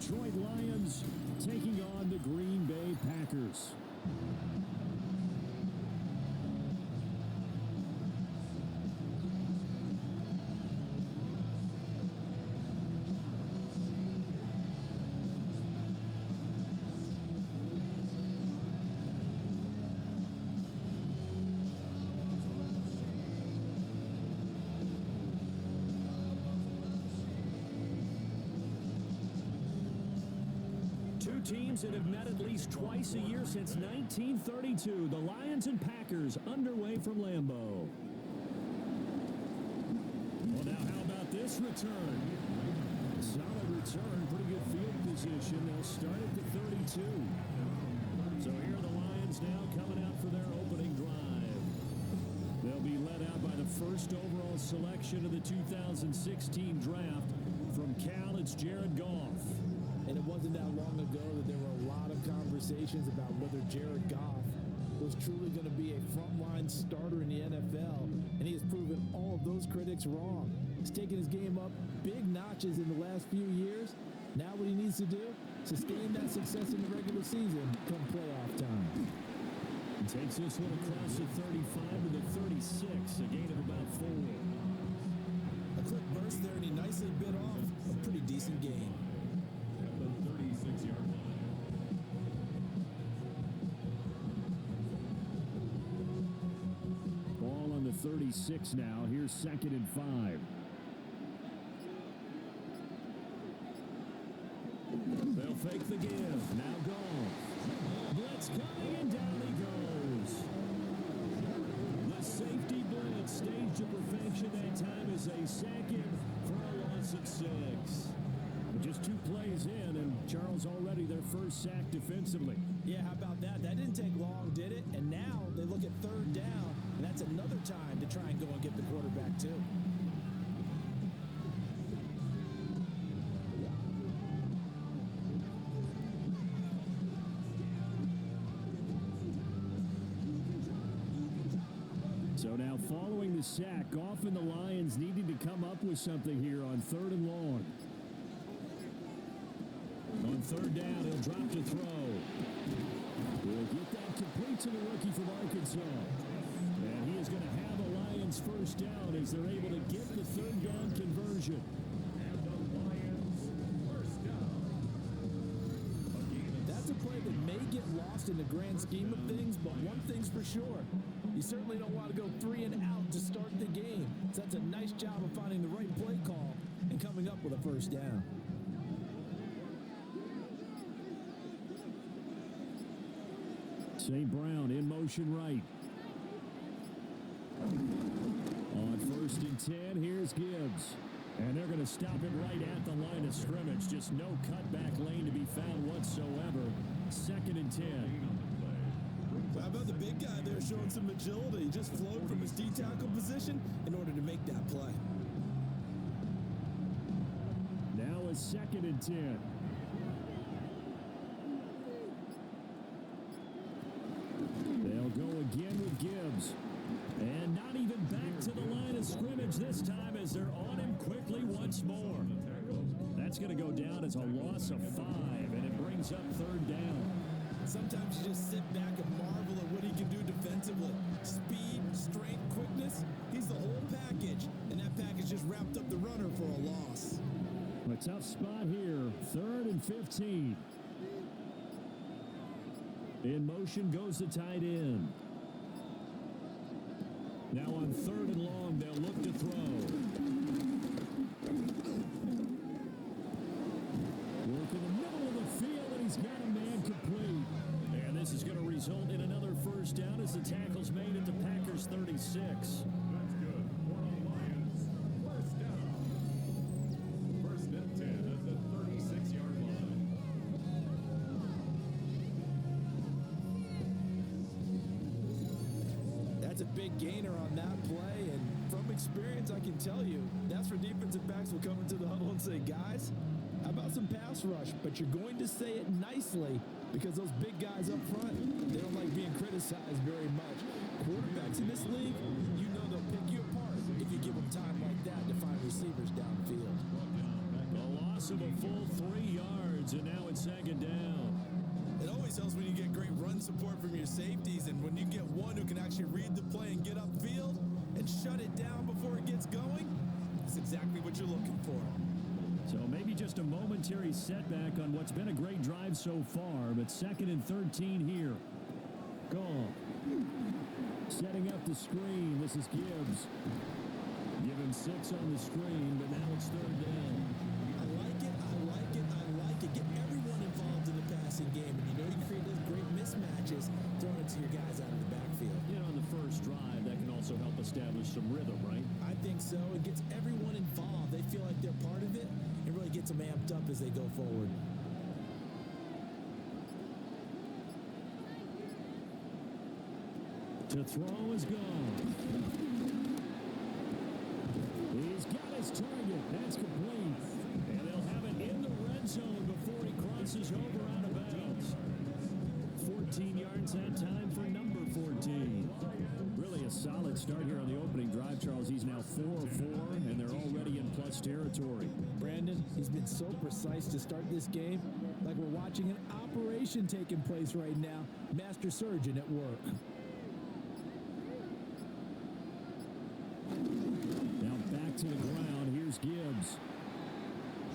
Detroit Lions taking on the Green Bay Packers. Teams that have met at least twice a year since 1932. The Lions and Packers underway from Lambeau. Well, now how about this return? Solid return, pretty good field position. They'll start at the 32. So here are the Lions now coming out for their opening drive. They'll be led out by the first overall selection of the 2016 draft. From Cal, it's Jared Goff. And it wasn't that long ago that there were a lot of conversations about whether Jared Goff was truly going to be a frontline starter in the NFL, and he has proven all of those critics wrong. He's taken his game up big notches in the last few years. Now what he needs to do, sustain that success in the regular season come playoff time. He takes this one across the 35 to the 36, a gain of about 4. A quick burst there, and he nicely bit off a pretty decent gain. The 36-yard line. Ball on the 36 now. Here's 2nd and 5. They'll fake the give. Now Goff. Blitz coming, and down he goes. The safety blitz staged to perfection that time is a second for a loss of 6. Just 2 plays in, and Charles already their first sack defensively. Yeah, how about that? That didn't take long, did it? And now they look at 3rd down, and that's another time to try and go and get the quarterback too. So now following the sack, Goff and the Lions needing to come up with something here on 3rd and long. On 3rd down, he'll drop to throw. We'll get that complete to the rookie from Arkansas. And he is going to have a Lions first down as they're able to get the 3rd down conversion. And the Lions first down. That's a play that may get lost in the grand scheme of things, but one thing's for sure. You certainly don't want to go 3 and out to start the game. So that's a nice job of finding the right play call and coming up with a first down. St. Brown in motion right. On 1st and 10, here's Gibbs. And they're going to stop it right at the line of scrimmage. Just no cutback lane to be found whatsoever. 2nd and 10. How about the big guy there showing some agility? He just flowed from his D-tackle position in order to make that play. Now a 2nd and 10. They'll go again with Gibbs. And not even back to the line of scrimmage this time as they're on him quickly once more. That's going to go down as a loss of 5, and it brings up 3rd down. Sometimes you just sit back and marvel at what he can do defensively. Speed, strength, quickness, he's the whole package. And that package just wrapped up the runner for a loss. A tough spot here, 3rd and 15. In motion goes the tight end. Now on 3rd and long, they'll look to throw. Work in the middle of the field, and he's got a man complete. And this is going to result in another first down as the tackle's made at the Packers' 36. That's good. For the Lions, first down. 1st and 10 at the 36-yard line. That's a big gainer on that play, and from experience, I can tell you, that's where defensive backs will come into the huddle and say, guys, how about some pass rush? But you're going to say it nicely because those big guys up front, they don't like being criticized very much. Quarterbacks in this league, you know they'll pick you apart if you give them time like that to find receivers downfield. A loss of a full 3 yards. yards, and now it's second down. It always helps when you get great run support from your safeties, and when you get one who can actually read the play and get upfield and shut it down before it gets going, that's exactly what you're looking for. So maybe just a momentary setback on what's been a great drive so far, but 2nd and 13 here. Goal. Setting up the screen. This is Gibbs. Give him 6 on the screen, but now it's 3rd down. I like it. Get everyone involved in the passing game, and you create those great mismatches throwing it to your guys out of the backfield. On the first drive, that can also help establish some rhythm, right? I think so. It gets everyone involved. They feel like they're part of it. It really gets them amped up as they go forward. To throw is gone. He's got his target. That's complete. And they'll have it in the red zone before he crosses over out of bounds. 14 yards that time for number 14. Really a solid start here on the opening drive, Charles. He's now 4-4, and they're already in plus territory. Brandon, he's been so precise to start this game, like we're watching an operation taking place right now. Master surgeon at work. Now back to the ground. Here's Gibbs.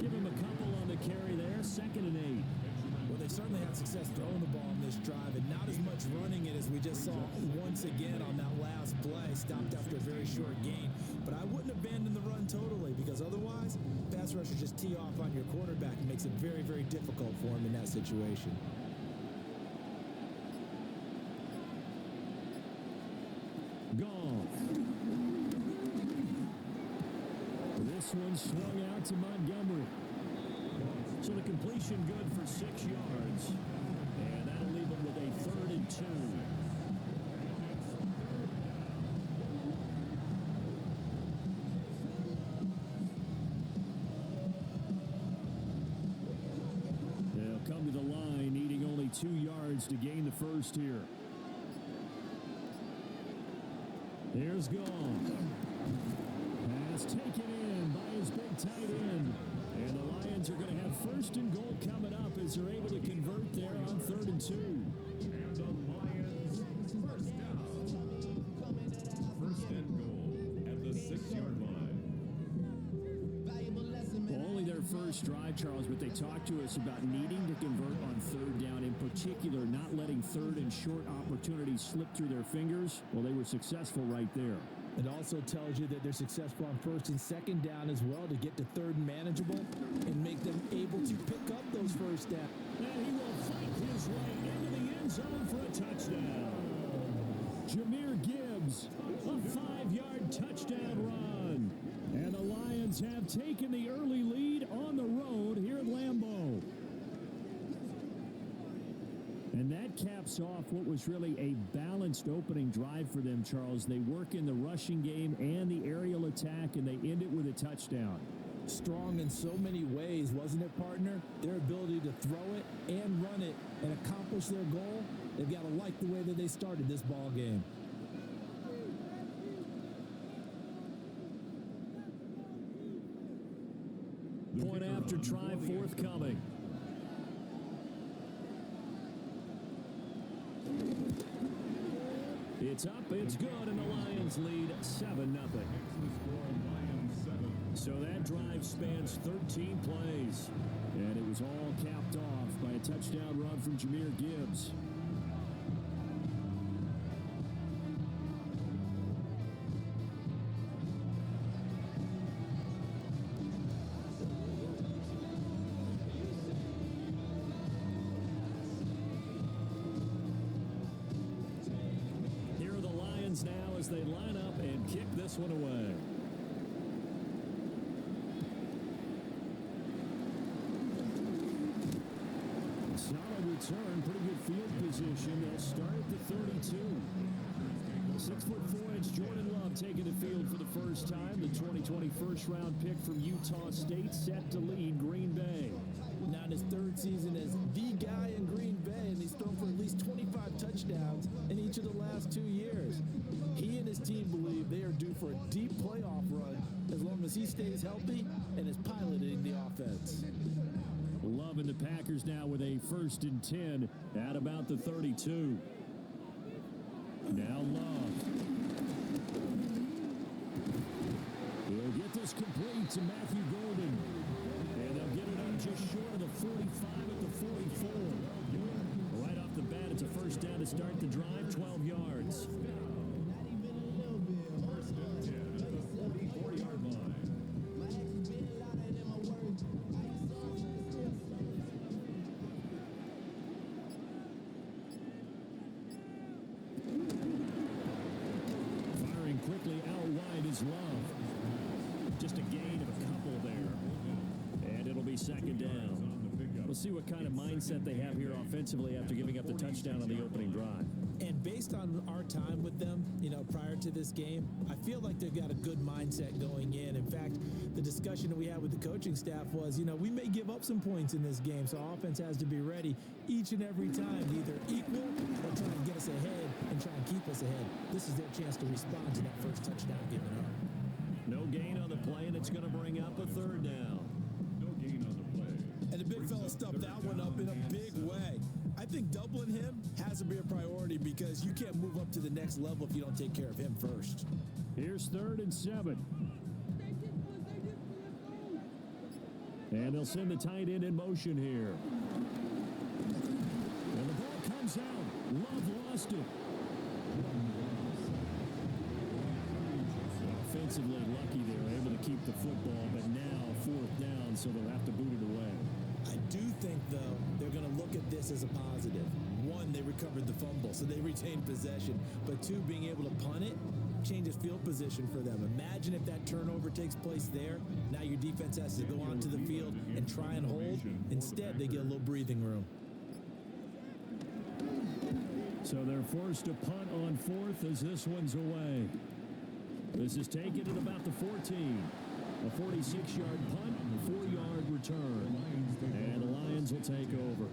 Give him a couple on the carry there. 2nd and 8. Well, they certainly had success throwing the ball on this drive, and not as much running it as we just saw once again on that last play. Stopped after a very short gain. But I wouldn't abandon the run totally, because otherwise, pass rushers just tee off on your quarterback and makes it very, very difficult for him in that situation. Goff. This one swung out to Montgomery. So the completion good for 6 yards. And that'll leave him with a 3rd and 2. They'll come to the line, needing only 2 yards to gain the first here. Here's Goff. Pass taken in by his big tight end. And the Lions are going to have 1st and goal coming up as they're able to convert there on 3rd and 2. And the Lions first down. 1st and goal at the 6-yard line. Only their first drive, Charles, but they talked to us about needing to convert on 3rd down, in particular not letting 3rd and short opportunities slip through their fingers. Well, they were successful right there. It also tells you that they're successful on 1st and 2nd down as well to get to 3rd and manageable and make them able to pick up those 1st downs. And he will fight his way into the end zone for a touchdown. Jahmyr Gibbs, a 5-yard touchdown run. And the Lions have taken the early lead on the road here at Lambeau. And that caps off what was really a balanced opening drive for them, Charles. They work in the rushing game and the aerial attack, and they end it with a touchdown. Strong in so many ways, wasn't it, partner? Their ability to throw it and run it and accomplish their goal, they've got to like the way that they started this ball game. Point after try forthcoming. It's up, it's good, and the Lions lead 7-0. So that drive spans 13 plays, and it was all capped off by a touchdown run from Jahmyr Gibbs. Now as they line up and kick this one away. Solid return, pretty good field position. They'll start at the 32. 6'4" Jordan Love taking the field for the first time. The 2020 first-round pick from Utah State set to lead Green Bay. Now in his 3rd season as the guy in Green Bay, and he's thrown for at least 25 touchdowns in each of the last 2 years. He and his team believe they are due for a deep playoff run as long as he stays healthy and is piloting the offense. Love in the the Packers now with a 1st and 10 at about the 32. Now Love. He'll get this complete to Matthew Golden. And they'll get it up just short of the 45 at the 44. Right off the bat, it's a 1st down to start the drive, 12 yards. First and 10 at the 44-yard line. Firing quickly out wide is Love. Just a gain of a couple there. And it'll be 2nd down. We'll see what kind of mindset they have here offensively after giving up the touchdown on the opening drive. And based on our time with them, prior to this game, I feel like they've got a good mindset going in. In fact, the discussion that we had with the coaching staff was, we may give up some points in this game, so our offense has to be ready each and every time to either equal or try to get us ahead and try and keep us ahead. This is their chance to respond to that first touchdown given up. No gain on the play, and it's going to bring up a 3rd down. No gain on the play. And the big fella stuffed that one up in a big way. I think doubling him has to be a priority because you can't move up to the next level if you don't take care of him first. Here's 3rd and 7. And they'll send the tight end in motion here. And the ball comes out. Love lost it. Offensively lucky they were able to keep the football, but now 4th down, so they'll have to boot it away. I do think, though, they're going to look at this as a positive. One, they recovered the fumble, so they retained possession. But two, being able to punt it changes field position for them. Imagine if that turnover takes place there. Now your defense has to go onto the field and try and hold. Instead, they get a little breathing room. So they're forced to punt on 4th as this one's away. This is taken at about the 14. A 46-yard punt, a 4-yard return. And the Lions will take over.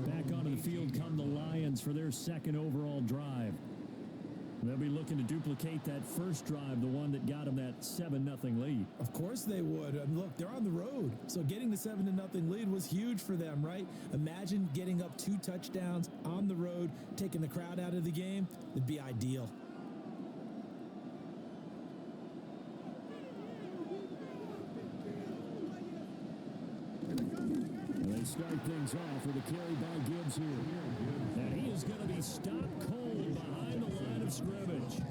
Back onto the field come the Lions for their 2nd overall drive. They'll be looking to duplicate that first drive, the one that got them that 7-0 lead. Of course they would. And look, they're on the road. So getting the 7-0 lead was huge for them, right? Imagine getting up 2 touchdowns on the road, taking the crowd out of the game. It'd be ideal. They start things off with a carry by Gibbs here. And he is going to be stopped cold behind the line of scrimmage.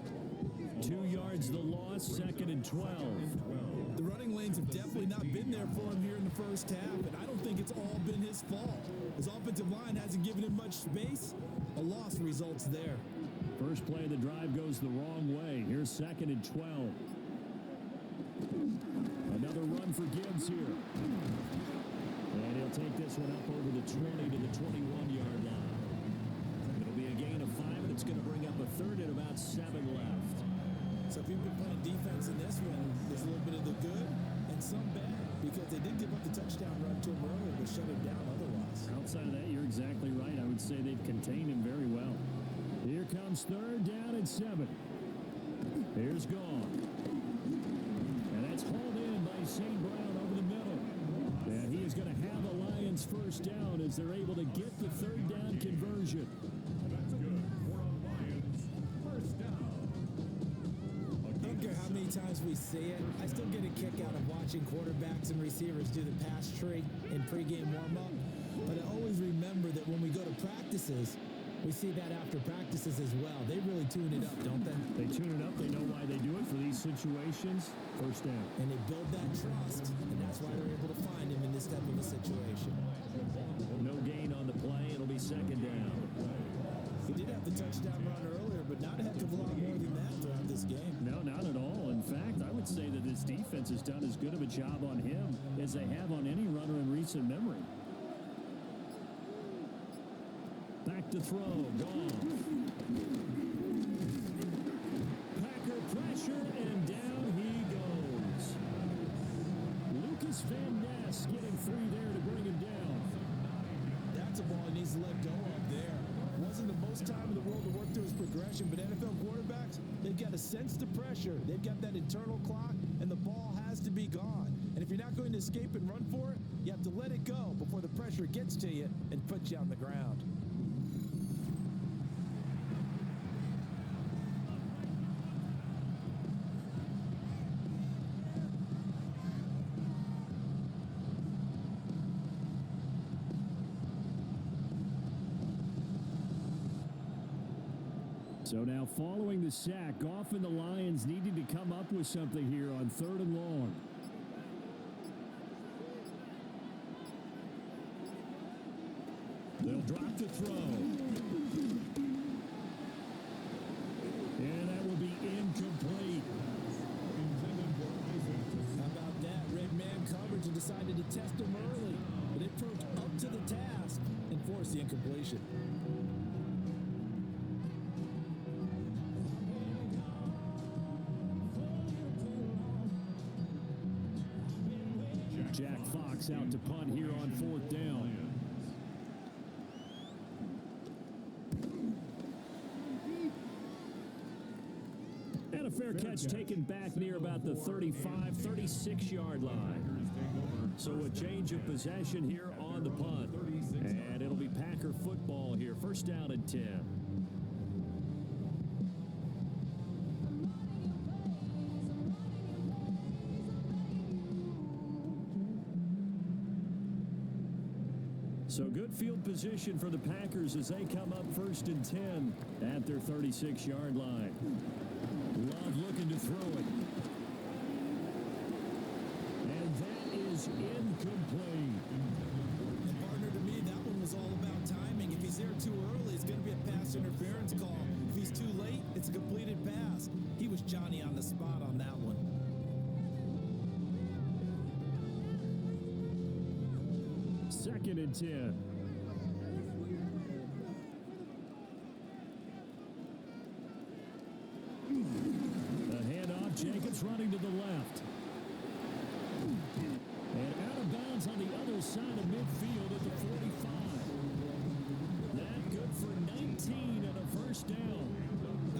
2 yards the loss, 2nd and 12. The running lanes have definitely not been there for him here in the first half, and I don't think it's all been his fault. His offensive line hasn't given him much space. A loss results there. First play of the drive goes the wrong way. Here's 2nd and 12. Another run for Gibbs here. And he'll take this one up over the 20 to the 21-yard line. It'll be a gain of 5, and it's going to bring up a 3rd and about 7 left. So if you've been playing defense in this one, there's a little bit of the good and some bad because they did give up the touchdown run to him earlier but shut him down otherwise. Outside of that, you're exactly right. I would say they've contained him very well. Here comes 3rd down and 7. Here's Gone. And that's hauled in by St. Brown over the middle. And he is going to have the Lions 1st down as they're able to get the 3rd down conversion. That's good for a Lions 1st down. I don't care how many times we see it, I still get a kick out of watching quarterbacks and receivers do the pass tree in pregame warm-up. But I always remember that when we go to practices, we see that after practices as well. They really tune it up, don't they? They tune it up. They know why they do it for these situations. 1st down. And they build that trust, and that's why they're able to find him in this type of a situation. No gain on the play. It'll be 2nd down. He did have the touchdown run earlier, but not a heck of a lot more than that throughout this game. No, not at all. In fact, I would say that this defense has done as good of a job on him as they have on any runner in recent memory. Back to throw. Gone. Packer pressure, and down he goes. Lucas Van Ness getting free there to bring him down. That's a ball he needs to let go of there. Wasn't the most most time in the world to work through his progression, but NFL quarterbacks, they've got a sense to pressure. They've got that internal clock, and the ball has to be gone. And if you're not going to escape and run for it, you have to let it go before the pressure gets to you and puts you on the ground. So now following the sack, Goff and the Lions needing to come up with something here on 3rd and long. They'll drop the throw. And that will be incomplete. How about that? Red man coverage and decided to test him early, but it proved up to the task and forced the incompletion. Jack Fox out to punt here on 4th down. And a fair catch taken back near about the 35, 36-yard line. So a change of possession here on the punt. And it'll be Packer football here. 1st down and 10. So good field position for the Packers as they come up 1st and 10 at their 36-yard line. Love looking to throw it. And that is incomplete. And partner, to me, that one was all about timing. If he's there too early, it's going to be a pass interference call. If he's too late, it's a completed pass. He was Johnny on the spot on that one. 2nd and 10. The handoff, Jacobs running to the left. And out of bounds on the other side of midfield at the 45. That good for 19 and a 1st down.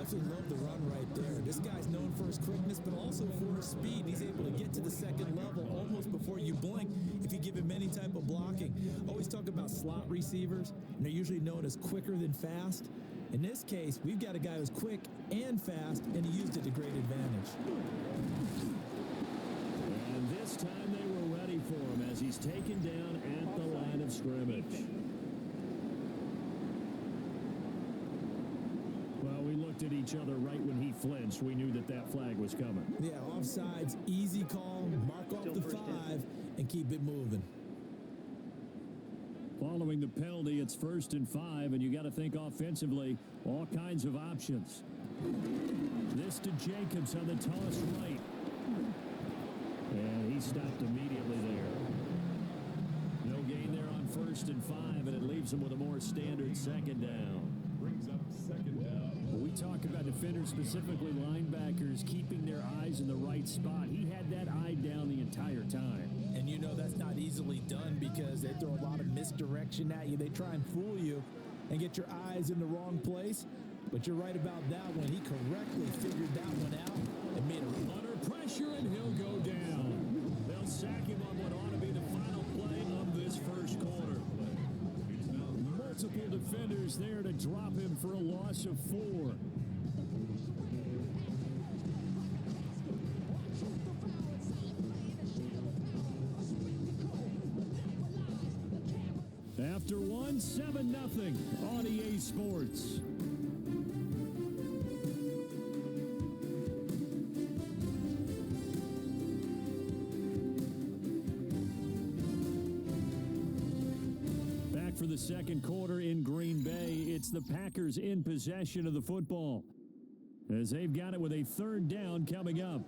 Absolutely love the run right there. This guy's known for his quickness, but also for his speed. He's able to get to the 2nd level almost before you blink if you give him any type of blocking. Always talk about slot receivers, and they're usually known as quicker than fast. In this case, we've got a guy who's quick and fast, and he used it to great advantage. And this time they were ready for him as he's taken down at the line of scrimmage. Well, we looked at each other right when he flinched. We knew that that flag was coming. Yeah, offsides, easy call, mark off the 5, and keep it moving. Following the penalty, it's 1st and 5, and you got to think offensively, all kinds of options. This to Jacobs on the toss right. And he stopped immediately there. No gain there on 1st and 5, and it leaves him with a more standard 2nd down. Brings up 2nd down. We talk about defenders, specifically linebackers, keeping their eyes in the right spot. He had that eye down the entire time. And you know that's not easily done because they throw a lot of misdirection at you. They try and fool you and get your eyes in the wrong place. But you're right about that one. He correctly figured that one out and made a Under pressure, and he'll go down. They'll sack him on what ought to be the final play of this 1st quarter. Multiple defenders there to drop him for a loss of 4. After 1, 7-0 on EA Sports. Back for the 2nd quarter in Green Bay. It's the Packers in possession of the football, as they've got it with a 3rd down coming up.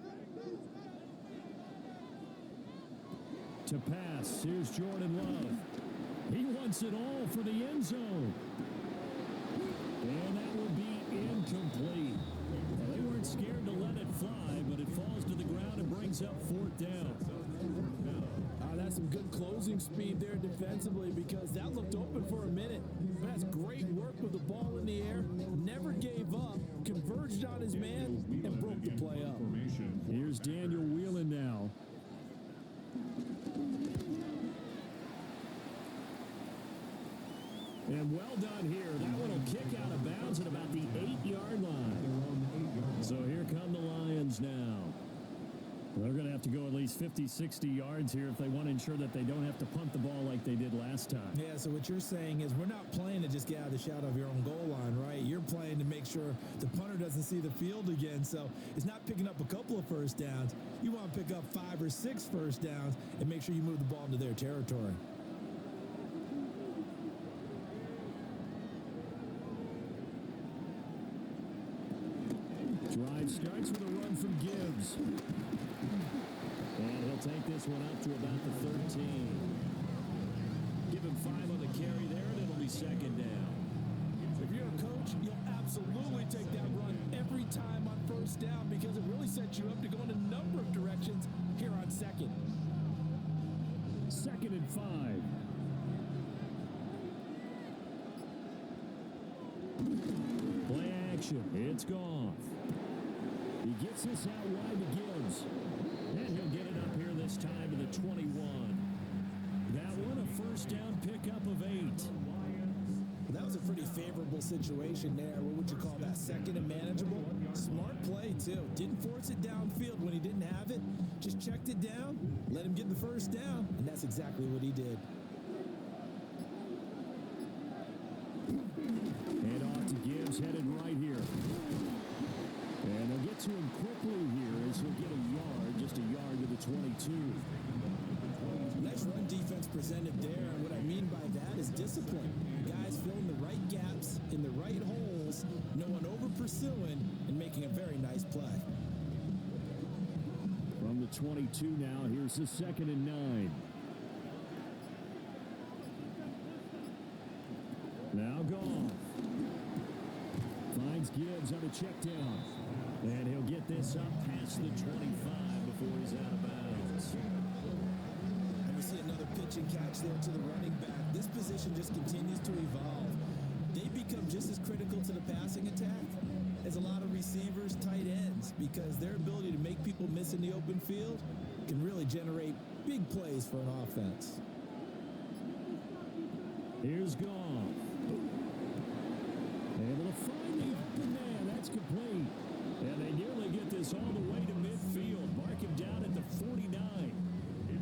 To pass, here's Jordan Love. He wants it all for the end zone. And that will be incomplete. Well, they weren't scared to let it fly, but it falls to the ground and brings up 4th down. That's some good closing speed there defensively because that looked open for a minute. But that's great work with the ball in the air. Never gave up, converged on his man, and broke the play up. Here's Daniel Whelan now. And well done here. That one will kick out of bounds at about the 8-yard line. So here come the Lions now. They're going to have to go at least 50, 60 yards here if they want to ensure that they don't have to punt the ball like they did last time. Yeah, so what you're saying is we're not playing to just get out of the shadow of your own goal line, right? You're playing to make sure the punter doesn't see the field again. So it's not picking up a couple of first downs. You want to pick up 5 or 6 first downs and make sure you move the ball into their territory. Drive starts with a run from Gibbs. And he'll take this one up to about the 13. Give him 5 on the carry there, and it'll be second down. If you're a coach, you'll absolutely take that run every time on first down because it really sets you up to go in a number of directions here on second. 2nd and 5. Play action. It's Goff. He gets this out wide to Gibbs. And he'll get it up here this time to the 21. That one a first down pickup of 8. That was a pretty favorable situation there. What would you call that? Second and manageable? Smart play, too. Didn't force it downfield when he didn't have it. Just checked it down, let him get the first down, and that's exactly what he did. And off to Gibbs, headed right here. And they'll get to him quickly here as he'll get a yard, just a yard to the 22. Nice run defense presented there, and what I mean by that is discipline. Guys filling the right gaps in the right holes, no one over-pursuing, and making a very nice play. From the 22 now, here's the 2nd and 9. Now Goff. Finds Gibbs on a check down. And he'll get this up past the 25 before he's out of bounds. And we see another pitch and catch there to the running back. This position just continues to evolve. They become just as critical to the passing attack as a lot of receivers, tight ends, because their ability to make people miss in the open field can really generate big plays for an offense. Here's Goff. Able to find the open man. That's complete. And they nearly get this all the way to midfield. Mark him down at the 49.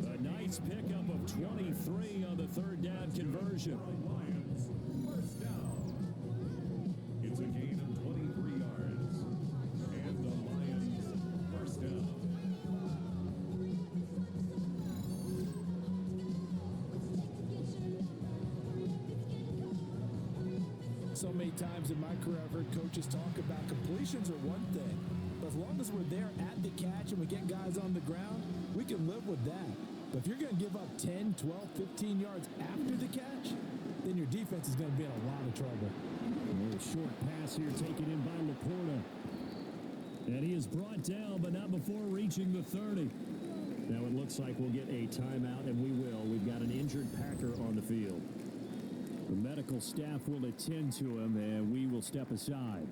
A nice pickup of 23 on the 3rd down conversion. Lions, first down. It's a gain of 23 yards. And the Lions, first down. So many times in my career, I've heard coaches talk about completions are one thing, but as long as we're there at the catch and we get guys on the ground, we can live with that. But if you're going to give up 10, 12, 15 yards after the catch, then your defense is going to be in a lot of trouble. A little short pass here taken in by Laporta. And he is brought down, but not before reaching the 30. Now it looks like we'll get a timeout, and we will. We've got an injured Packer on the field. The medical staff will attend to him, and we will step aside.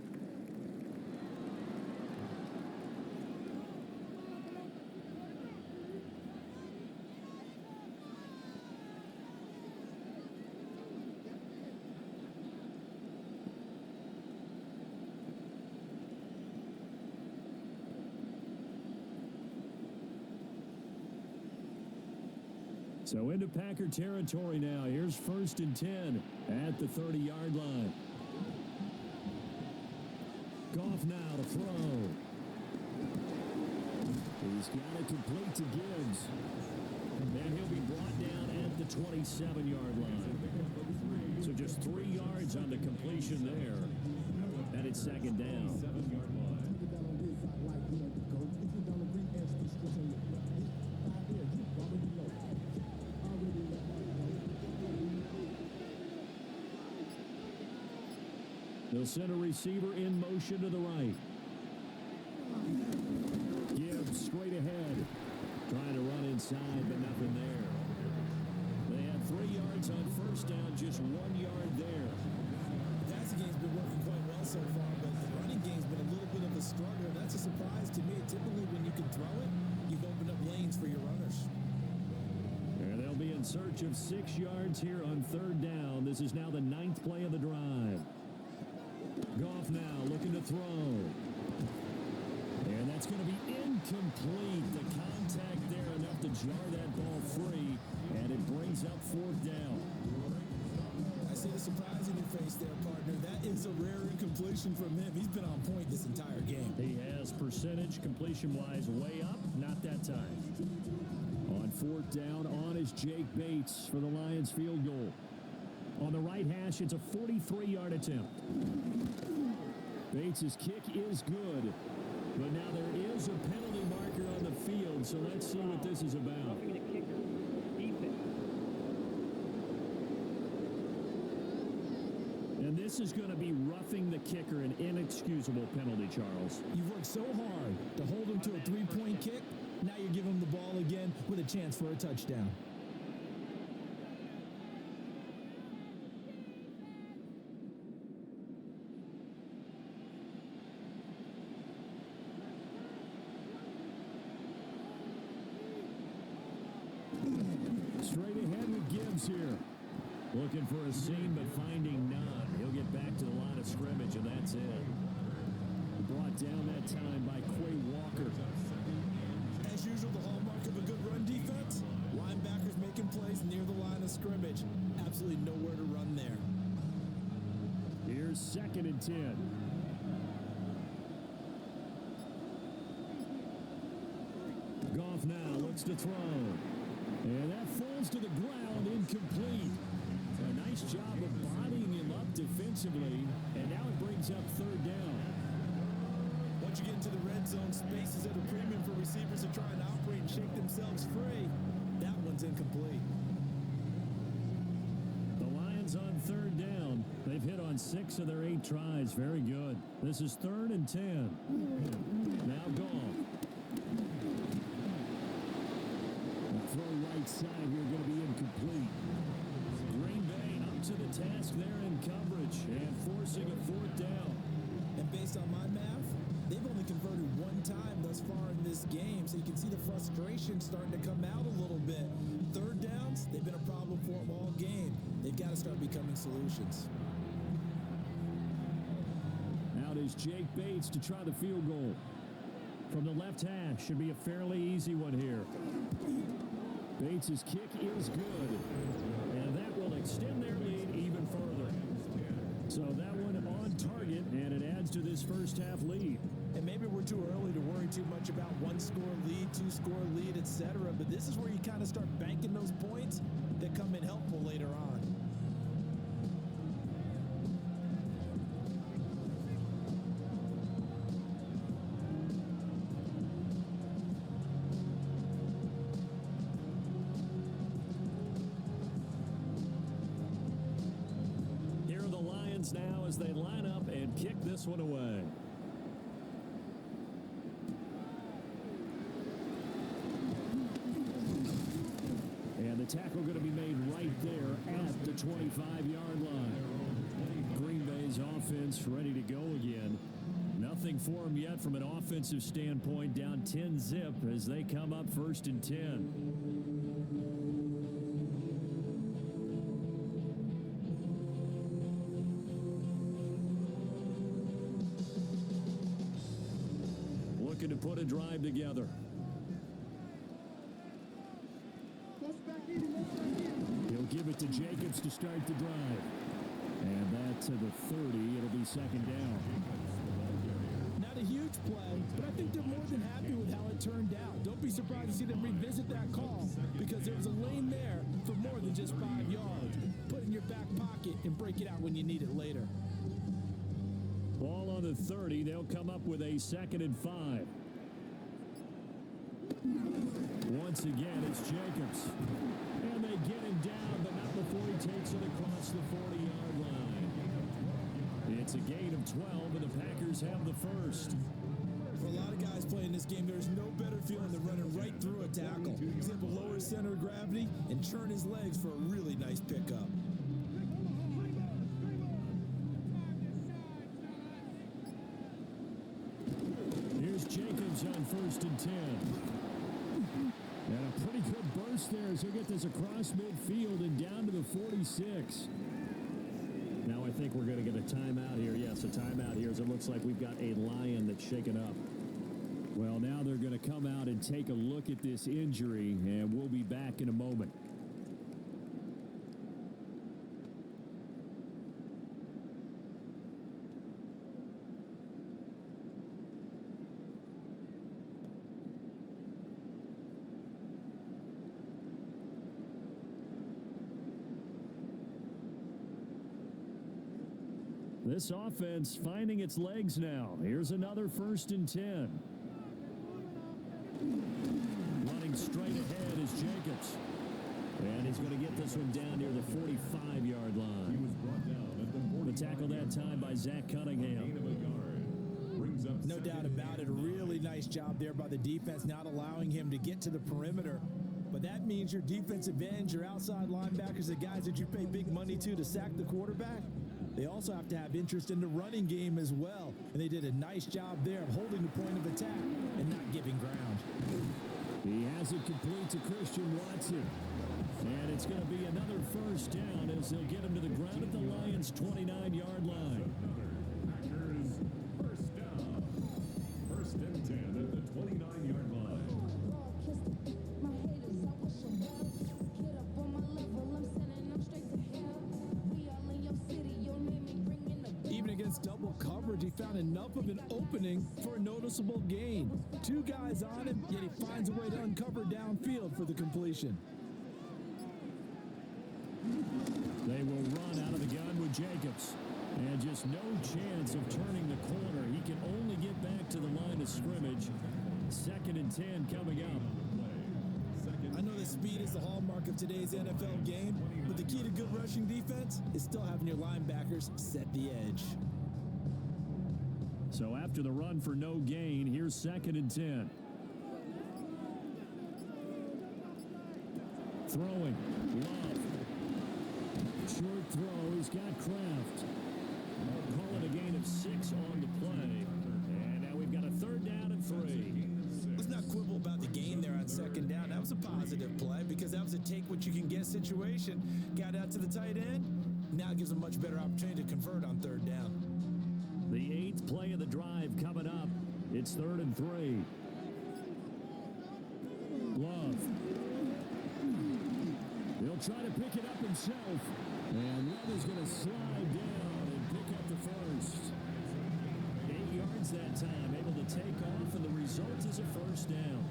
So into Packer territory now. Here's 1st and 10 at the 30-yard line. Goff now to throw. He's got it complete to Gibbs. And he'll be brought down at the 27-yard line. So just 3 yards on the completion there. And it's 2nd down. They'll send a receiver in motion to the right. Gibbs straight ahead. Trying to run inside search of 6 yards here on third down. This is now the 9th play of the drive. Goff now looking to throw. And that's going to be incomplete. The contact there enough to jar that ball free, and it brings up 4th down. I see the surprise in your face there, partner. That is a rare incompletion from him. He's been on point this entire game. He has percentage completion-wise way up, not that time. On 4th down, on is Jake Bates for the Lions field goal. On the right hash, it's a 43-yard attempt. Bates' kick is good, but now there is a penalty marker on the field, so let's see what this is about. And this is going to be roughing the kicker, an inexcusable penalty, Charles. You've worked so hard to hold him to a 3-point kick. Now you give him the ball again with a chance for a touchdown. Straight ahead with Gibbs here. Looking for a seam, but finding none. He'll get back to the line of scrimmage, and that's it. Brought down that time by Quay Walker. As usual, the hallmark of a good run defense, linebackers making plays near the line of scrimmage. Absolutely nowhere to run there. Here's 2nd and 10. Goff now looks to throw. And that falls to the ground, incomplete. A nice job of bodying him up defensively, and now it brings up 3rd down. Once you get into the red zone, space is at a premium for receivers to try and operate and shake themselves free. That one's incomplete. The Lions on 3rd down. They've hit on 6 of their 8 tries. Very good. This is 3rd and 10. Now Goff. Throw right side here going to be incomplete. Green Bay up to the task there in coverage and forcing a 4th down. And based on my math, they've only converted 1 time thus far in this game, so you can see the frustration starting to come out a little bit. 3rd downs, they've been a problem for them all game. They've got to start becoming solutions. Out is Jake Bates to try the field goal. From the left hash, should be a fairly easy one here. Bates' kick is good, and that will extend their lead even further. So that one on target, and it adds to this first half lead. And maybe we're too early to worry too much about 1-score lead, 2-score lead, etc. But this is where you kind of start banking those points that come in helpful later on. Now as they line up and kick this one away. And the tackle going to be made right there at the 25-yard line. Green Bay's offense ready to go again. Nothing for them yet from an offensive standpoint, down 10-zip as they come up 1st and 10. To put a drive together. He'll give it to Jacobs to start the drive. And that to the 30. It'll be 2nd down. Not a huge play, but I think they're more than happy with how it turned out. Don't be surprised to see them revisit that call because there was a lane there for more than just 5 yards. Put it in your back pocket and break it out when you need it later. Ball on the 30. They'll come up with a 2nd and 5. Once again, it's Jacobs. And they get him down, but not before he takes it across the 40-yard line. It's a gain of 12, and the Packers have the first. For a lot of guys playing this game, there's no better feeling than running right through a tackle. He's able to lower his center of gravity and churn his legs for a really nice pickup. Here's Jacobs on 1st and 10. And a pretty good burst close there as he'll get this across midfield and down to the 46. Now I think we're going to get a timeout here. Yes, a timeout here as it looks like we've got a Lion that's shaken up. Well, now they're going to come out and take a look at this injury, and we'll be back in a moment. This offense finding its legs now. Here's another 1st and 10. Running straight ahead is Jacobs. And he's going to get this one down near the 45-yard line. He was brought down at the 45. The tackle that time by Zach Cunningham. No doubt about it. A really nice job there by the defense, not allowing him to get to the perimeter. But that means your defensive ends, your outside linebackers, the guys that you pay big money to sack the quarterback, they also have to have interest in the running game as well. And they did a nice job there of holding the point of attack and not giving ground. He has it complete to Christian Watson. And it's going to be another 1st down as they'll get him to the ground at the Lions' 29-yard line. Packers, 1st down. 1st and 10 at the 29-yard line. Double coverage, he found enough of an opening for a noticeable gain. 2 guys on him, yet he finds a way to uncover downfield for the completion. They will run out of the gun with Jacobs. And just no chance of turning the corner. He can only get back to the line of scrimmage. 2nd and 10 coming up. I know that speed is the hallmark of today's NFL game, but the key to good rushing defense is still having your linebackers set the edge. So after the run for no gain, here's 2nd and 10. Throwing. Love. Short throw. He's got Kraft. Call it a gain of 6 on the play. And now we've got a 3rd down and 3. Let's not quibble about the gain there on 2nd down. That was a positive play because that was a take-what-you-can-get situation. Got out to the tight end. Now gives a much better opportunity to convert on 3rd down. The 8th play of the drive coming up. It's 3rd and 3. Love. He'll try to pick it up himself. And Love is going to slide down and pick up the 1st. 8 yards that time, able to take off, and the result is a 1st down.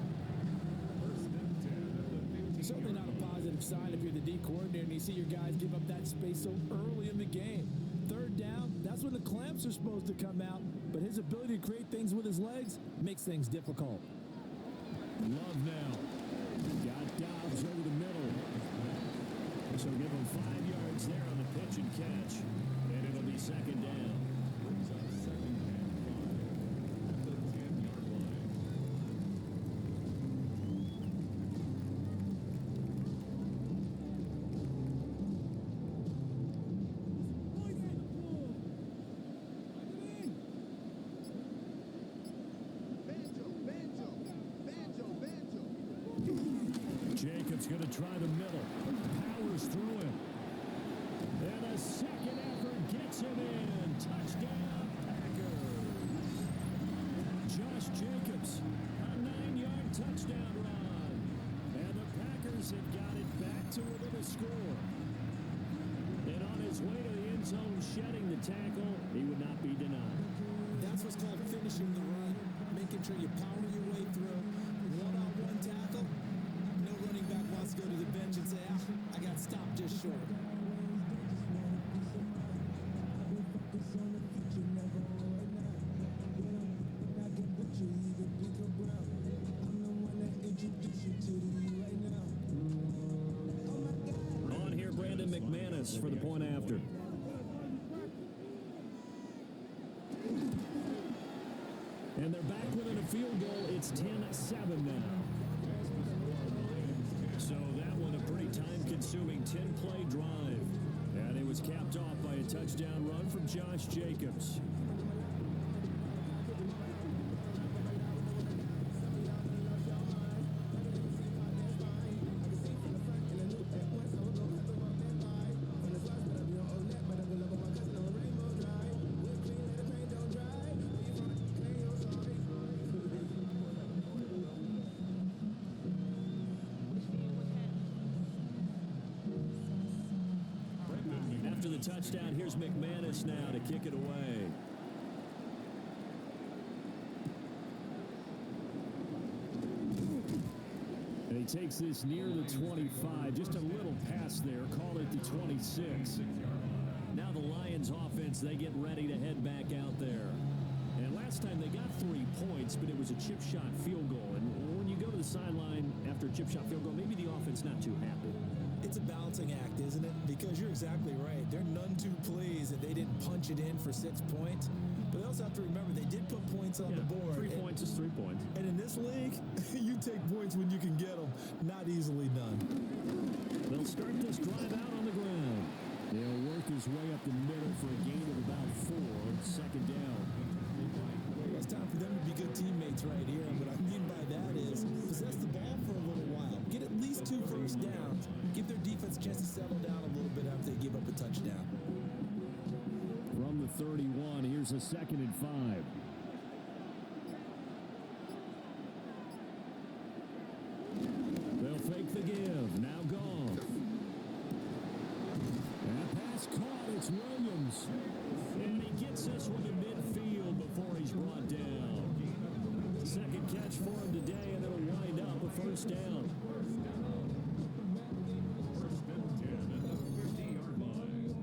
Certainly not a positive sign if you're the D coordinator and you see your guys give up that space so early in the game. 3rd down, that's when the clamps are supposed to come out, but his ability to create things with his legs makes things difficult. Love now. Got Dobbs over the middle. So give him 5 yards there on the pitch and catch, and it'll be 2nd down. Jacobs going to try the middle. Powers through him. And a 2nd effort gets him in. Touchdown, Packers. Josh Jacobs, a 9-yard touchdown run. And the Packers have got it back to within a score. And on his way to the end zone, shedding the tackle, he would not be denied. That's what's called finishing the run, making sure you power your way through. One-on-one tackle. No running back wants to go to the bench and say, I got stopped just short. On here, Brandon McManus for the point after. And they're back within a field goal. It's 10-7 now. So that one a pretty time-consuming 10-play drive. And it was capped off by a touchdown run from Josh Jacobs. touchdown. Here's McManus now to kick it away. And he takes this near the 25. Just a little pass there. Call it the 26. Now the Lions offense, they get ready to head back out there. And last time they got 3 points, but it was a chip shot field goal. And when you go to the sideline after a chip shot field goal, maybe the offense not too happy. It's a balancing act, isn't it? Because you're exactly right. They're none too pleased that they didn't punch it in for 6 points. But they also have to remember they did put points on the board. 3 points is 3 points. And in this league, you take points when you can get them. Not easily done. They'll start this drive out on the ground. He'll work his way up the middle for a gain of about 4. Second down. It's time for them to be good teammates right here. And what I mean by that is possess the ball for a little while. Get at least 2 first downs. Give their defense a chance to settle down a little bit after they give up a touchdown. From the 31, here's a 2nd and 5. They'll fake the give. Now Goff. And pass caught. It's Williams. And he gets this one to midfield before he's brought down. Second catch for him today, and it'll wind up a first down. First and 10 at the 50-yard line.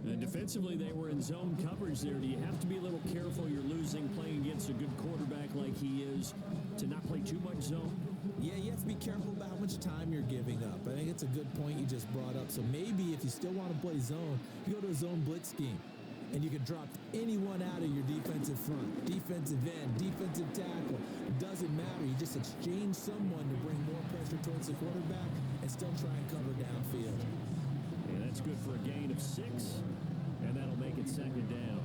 And defensively, they were in zone coverage there. Do you have to be a little careful? You're losing playing against a good quarterback like he is to not play too much zone? Yeah, you have to be careful about how much time you're giving up. I think it's a good point you just brought up. So maybe if you still want to play zone, you go to a zone blitz scheme. And you can drop anyone out of your defensive front, defensive end, defensive tackle. It doesn't matter. You just exchange someone to bring more pressure towards the quarterback and still try and cover downfield. And that's good for a gain of 6. And that'll make it second down.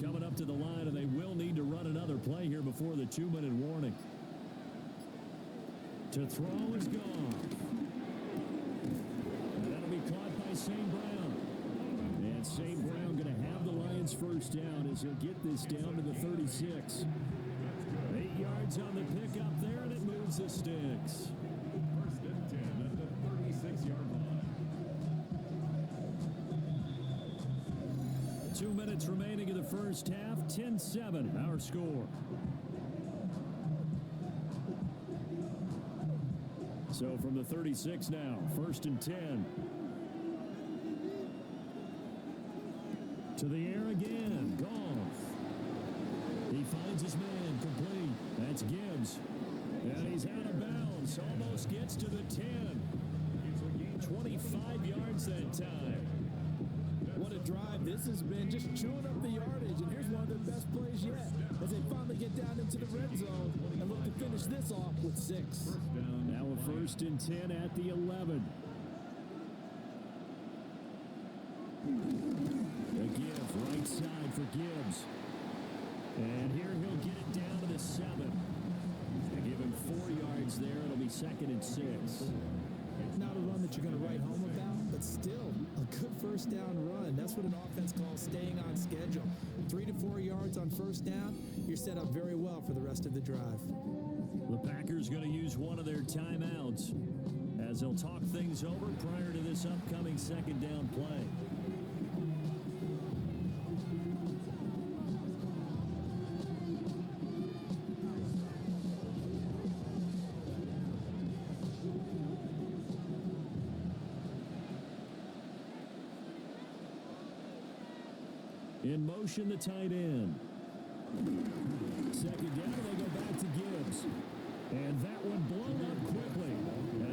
Coming up to the line, and they will need to run another play here before the 2-minute warning. To throw is Goff. And that'll be caught by St. Brown. And St. Brown going to have the Lions first down as he'll get this down to the 36. 8 yards on the pickup there, and it moves the sticks. First and 10 at the 36-yard line. 2 minutes remaining in the first half. 10-7, our score. So from the 36 now, 1st and 10. To the air again, Goff. He finds his man, complete. That's Gibbs. And he's out of bounds, almost gets to the 10. 25 yards that time. What a drive this has been, just chewing up the yardage. And here's one of their best plays yet as they finally get down into the red zone and look to finish this off with 6. Now a 1st and 10 at the 11. A give, right side for Gibbs. And here he'll get it down to the 7. They give him 4 yards there. It'll be 2nd and 6. Not a run that you're going to write home about, but still a good first down run. That's what an offense calls staying on schedule. 3 to 4 yards on first down, you're set up very well for the rest of the drive. The Packers going to use one of their timeouts as they'll talk things over prior to this upcoming second down play. In motion, the tight end. Second down, they go back to Gibbs. And that one blown up quickly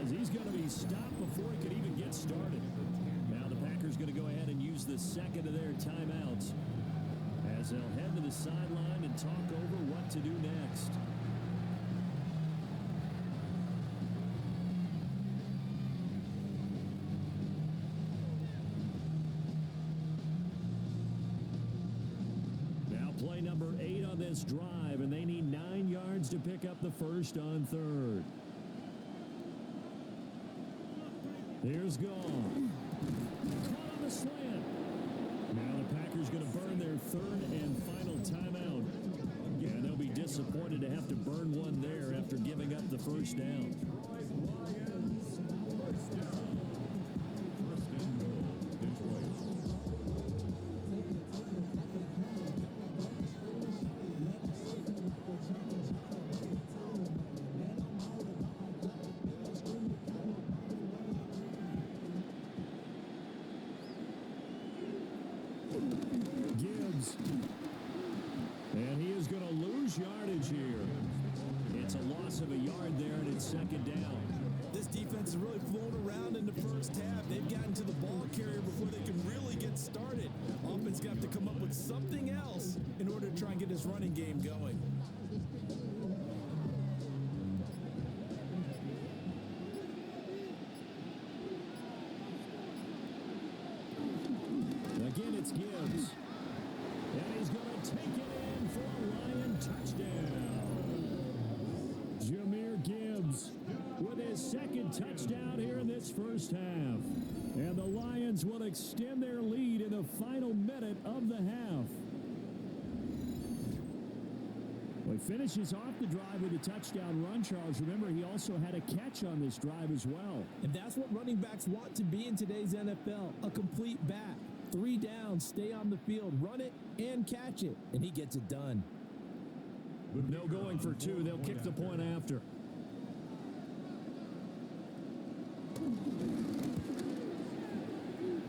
as he's going to be stopped before he could even get started. Now the Packers going to go ahead and use the second of their timeouts as they'll head to the sideline and talk over what to do next. Play number 8 on this drive, and they need 9 yards to pick up the first on 3rd. Here's Goff. Caught on the slant. Now the Packers going to burn their 3rd and final timeout. disappointed to have to burn one there after giving up the first down. Lions, first down. First and goal, Detroit. Gibbs. And he is going to lose yardage here. It's a loss of a yard there, and it's second down. This defense is really flown around in the first half. They've gotten to the ball carrier before they can really get started. Offense got to come up with something else in order to try and get this running game going. Again, it's Gibbs. And he's going to take it in for a Lion touchdown. Jahmyr Gibbs with his second touchdown here in this first half. And the Lions will extend their lead in the final minute of the half. Well, he finishes off the drive with a touchdown run, Charles. Remember, he also had a catch on this drive as well. And that's what running backs want to be in today's NFL, a complete back. 3 downs, stay on the field, run it, and catch it. And he gets it done. No going for 2. They'll kick the point after.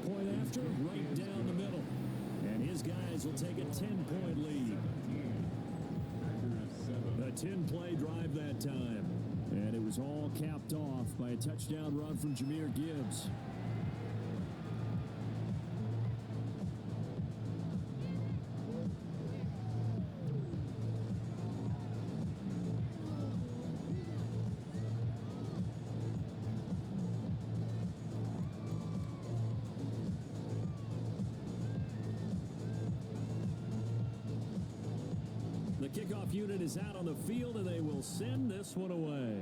Point after, right down the middle. And his guys will take a 10-point lead. A 10-play drive that time. And it was all capped off by a touchdown run from Jahmyr Gibbs. The kickoff unit is out on the field, and they will send this one away.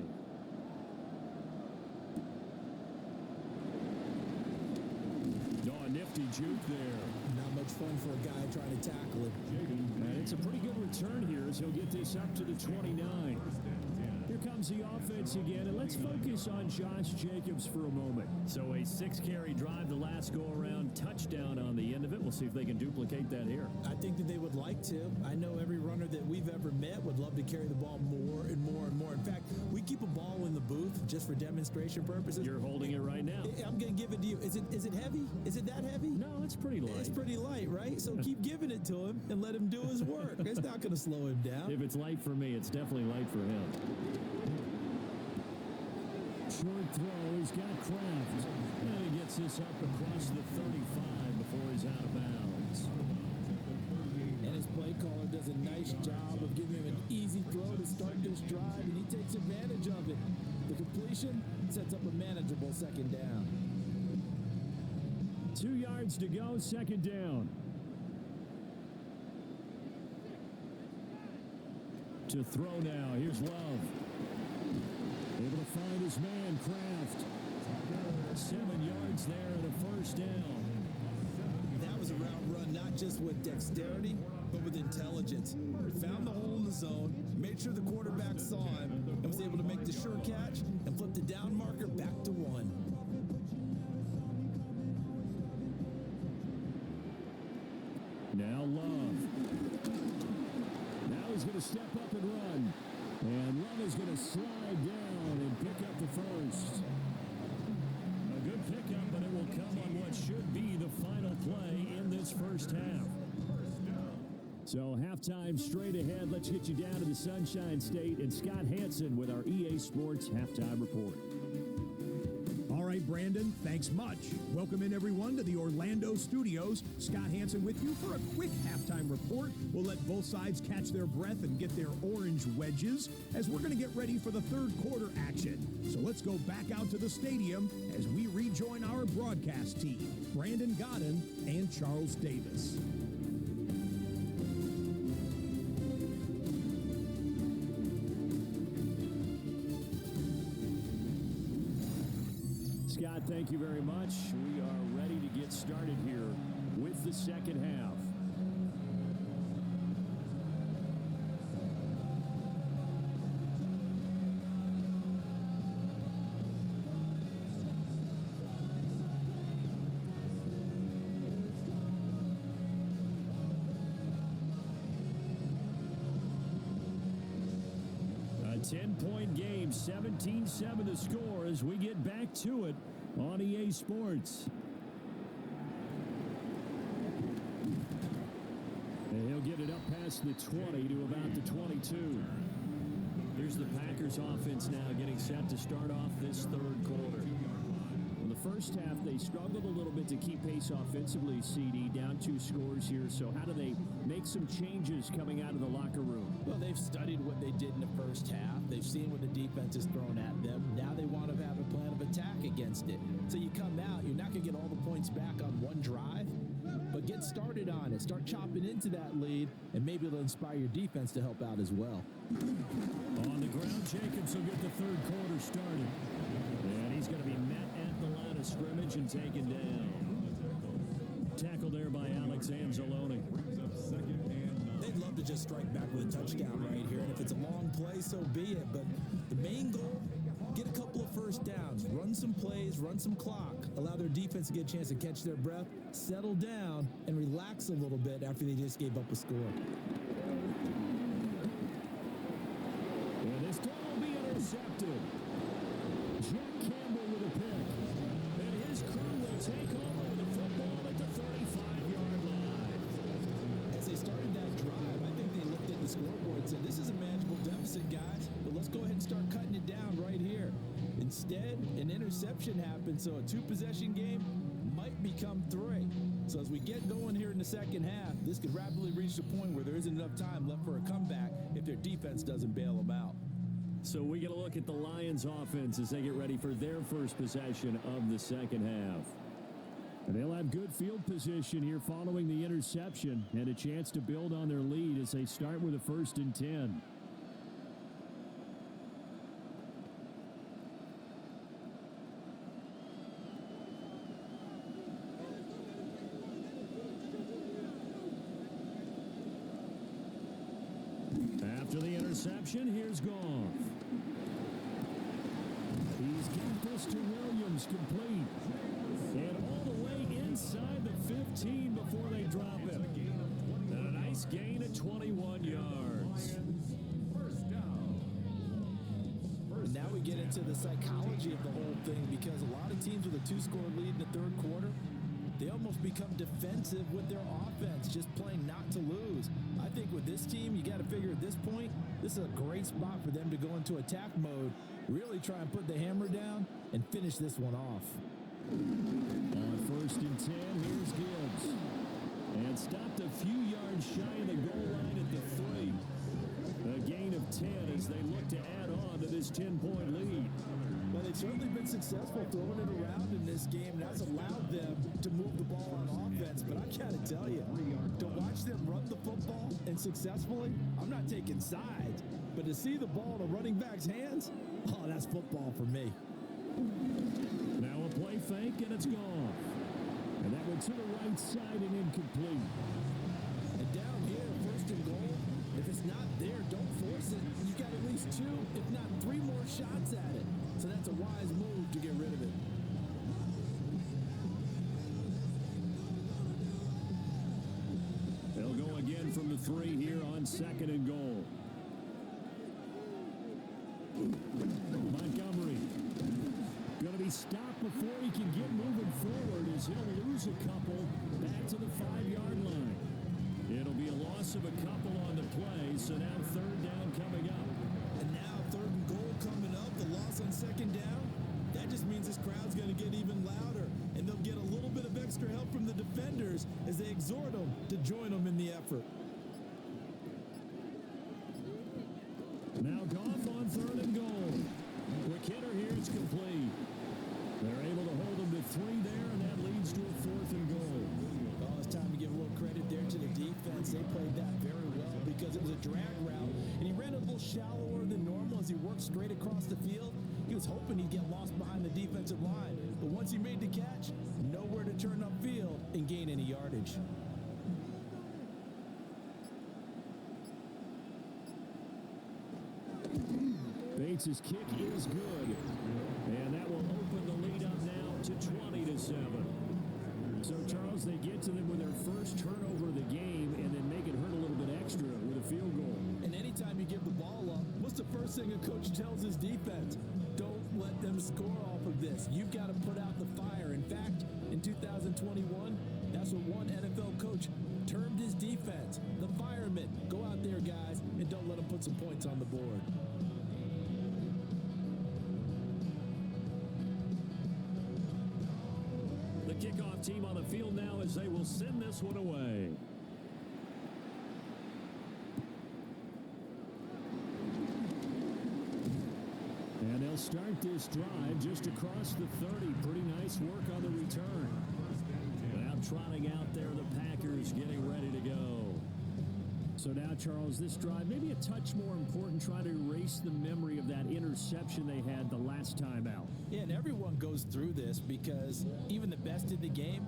Oh, a nifty juke there. Not much fun for a guy trying to tackle it. And it's a pretty good return here as he'll get this up to the 29. Here comes the offense again, and let's focus on Josh Jacobs for a moment. So a 6-carry drive the last go-around, touchdown on the end of it. We'll see if they can duplicate that here. I think that they would like to. I know every runner that we've ever met would love to carry the ball more and more and more. In fact, we keep a ball in the booth just for demonstration purposes. You're holding it right now. I'm going to give it to you. Is it heavy? Is it that heavy? No, it's pretty light. It's pretty light, right? So keep giving it to him and let him do his work. It's not going to slow him down. If it's light for me, it's definitely light for him. Short throw, he's got Kraft. And he gets this up across the 35 before he's out of bounds. And his play caller does a nice job of giving him an easy throw to start this drive, and he takes advantage of it. The completion sets up a manageable second down. 2 yards to go, second down. To throw now, here's Love. Able to find his man, Kraft. 7 yards there and a first down. That was a route run not just with dexterity, but with intelligence. He found the hole in the zone, made sure the quarterback saw him, and was able to make the sure catch and flip the down marker back to 1. Now Love. Now he's going to step up and run. And Love is going to slide down and pick up the first. A good pickup, but it will come on what should be the final play in this first half. So halftime straight ahead. Let's get you down to the Sunshine State and Scott Hansen with our EA Sports Halftime Report. All right, Brandon, thanks much. Welcome in, everyone, to the Orlando studios. Scott Hansen with you for a quick halftime report. We'll let both sides catch their breath and get their orange wedges as we're going to get ready for the third quarter action. So let's go back out to the stadium as we rejoin our broadcast team, Brandon Godden and Charles Davis. Scott, thank you very much. We are ready to get started here with the second half. 10-point game, 17-7 the score as we get back to it on EA Sports. And he'll get it up past the 20 to about the 22. Here's the Packers offense now getting set to start off this third quarter. In the first half, they struggled a little bit to keep pace offensively, CD, down 2 scores here. So how do they make some changes coming out of the locker room? Well, they've studied what they did in the first half. They've seen what the defense has thrown at them. Now they want to have a plan of attack against it. So you come out, you're not going to get all the points back on one drive, but get started on it. Start chopping into that lead, and maybe it'll inspire your defense to help out as well. On the ground, Jacobs will get the third quarter started. And he's going to be met at the line of scrimmage and taken down. Tackled there by Alex Anzalone. They'd love to just strike back with a touchdown right here, and if it's a long play, so be it. But the main goal, get a couple of first downs, run some plays, run some clock, allow their defense to get a chance to catch their breath, settle down, and relax a little bit after they just gave up a score. And this ball will be intercepted. Jack Campbell with a pick. And his crew will take over the football at the 35-yard line. As they started that drive, I think they looked at the scoreboard and said, this is a manageable deficit, guys, but let's go ahead and start cutting it down right here. Instead, an interception happened, so a 2-possession game might become 3. So as we get going here in the second half, this could rapidly reach the point where there isn't enough time left for a comeback if their defense doesn't bail them out. So we get a look at the Lions offense as they get ready for their first possession of the second half. And they'll have good field position here following the interception and a chance to build on their lead as they start with a 1st and 10. After the interception, here's Goff. He's getting this to Williams complete. And all the way inside the 15 before they drop it. And a nice gain at 21 yards. Now we get into the psychology of the whole thing, because a lot of teams with a 2-score lead in the third quarter, they almost become defensive with their offense, just playing not to lose. I think with this team, you got to figure at this point, this is a great spot for them to go into attack mode, really try and put the hammer down and finish this one off. On 1st and 10, here's Gibbs. And stopped a few yards shy of the goal line at the 3. A gain of 10 as they look to add on to this 10-point lead. Well, they've certainly been successful throwing it around in this game, and that's allowed them to move the ball on offense. But I got to tell you, to watch them run the football and successfully, I'm not taking sides. But to see the ball in a running back's hands, oh, that's football for me. Now a play fake, and it's gone. And that went to the right side and incomplete. And down here, 1st and goal, if it's not there, don't force it. You've got at least 2, if not 3 more shots at it. So that's a wise move to get rid of it. They'll go again from the 3 here on 2nd and goal. Montgomery going to be stopped before he can get moving forward as he'll lose a couple back to the 5-yard line. It'll be a loss of a couple on the play, so now 3rd down coming up. And now 3rd and goal coming up, the loss on 2nd down. That just means this crowd's going to get even louder, and they'll get a little bit of extra help from the defenders as they exhort them to join them in the effort. Now Goff on 3rd and goal. Quick hitter here, it's complete. They're able to hold him to 3 there, and that leads to a 4th and goal. Oh, it's time to give a little credit there to the defense. They played that very well because it was a drag route, and he ran a little shallower than normal as he worked straight across the field. He was hoping he'd get lost behind the defensive line, but once he made the catch, nowhere to turn upfield and gain any yardage. Bates' kick is good, and that will open the lead up now to 20-7. So, Charles, they get to them with their first turnover of the game and then make it hurt a little bit extra with a field goal. And anytime you give the ball up, what's the first first thing a coach tells his defense, don't let them score off of this. You've got to put out the fire. In fact, in 2021, that's what one NFL coach termed his defense, the firemen. Go out there, guys, and don't let them put some points on the board. The kickoff team on the field now as they will send this one away. And they'll start this drive just across the 30. Pretty nice work on the return. Now trotting out there, the Packers getting ready to go. So now, Charles, this drive maybe a touch more important, trying to erase the memory of that interception they had the last time out. Yeah, and everyone goes through this because even the best in the game,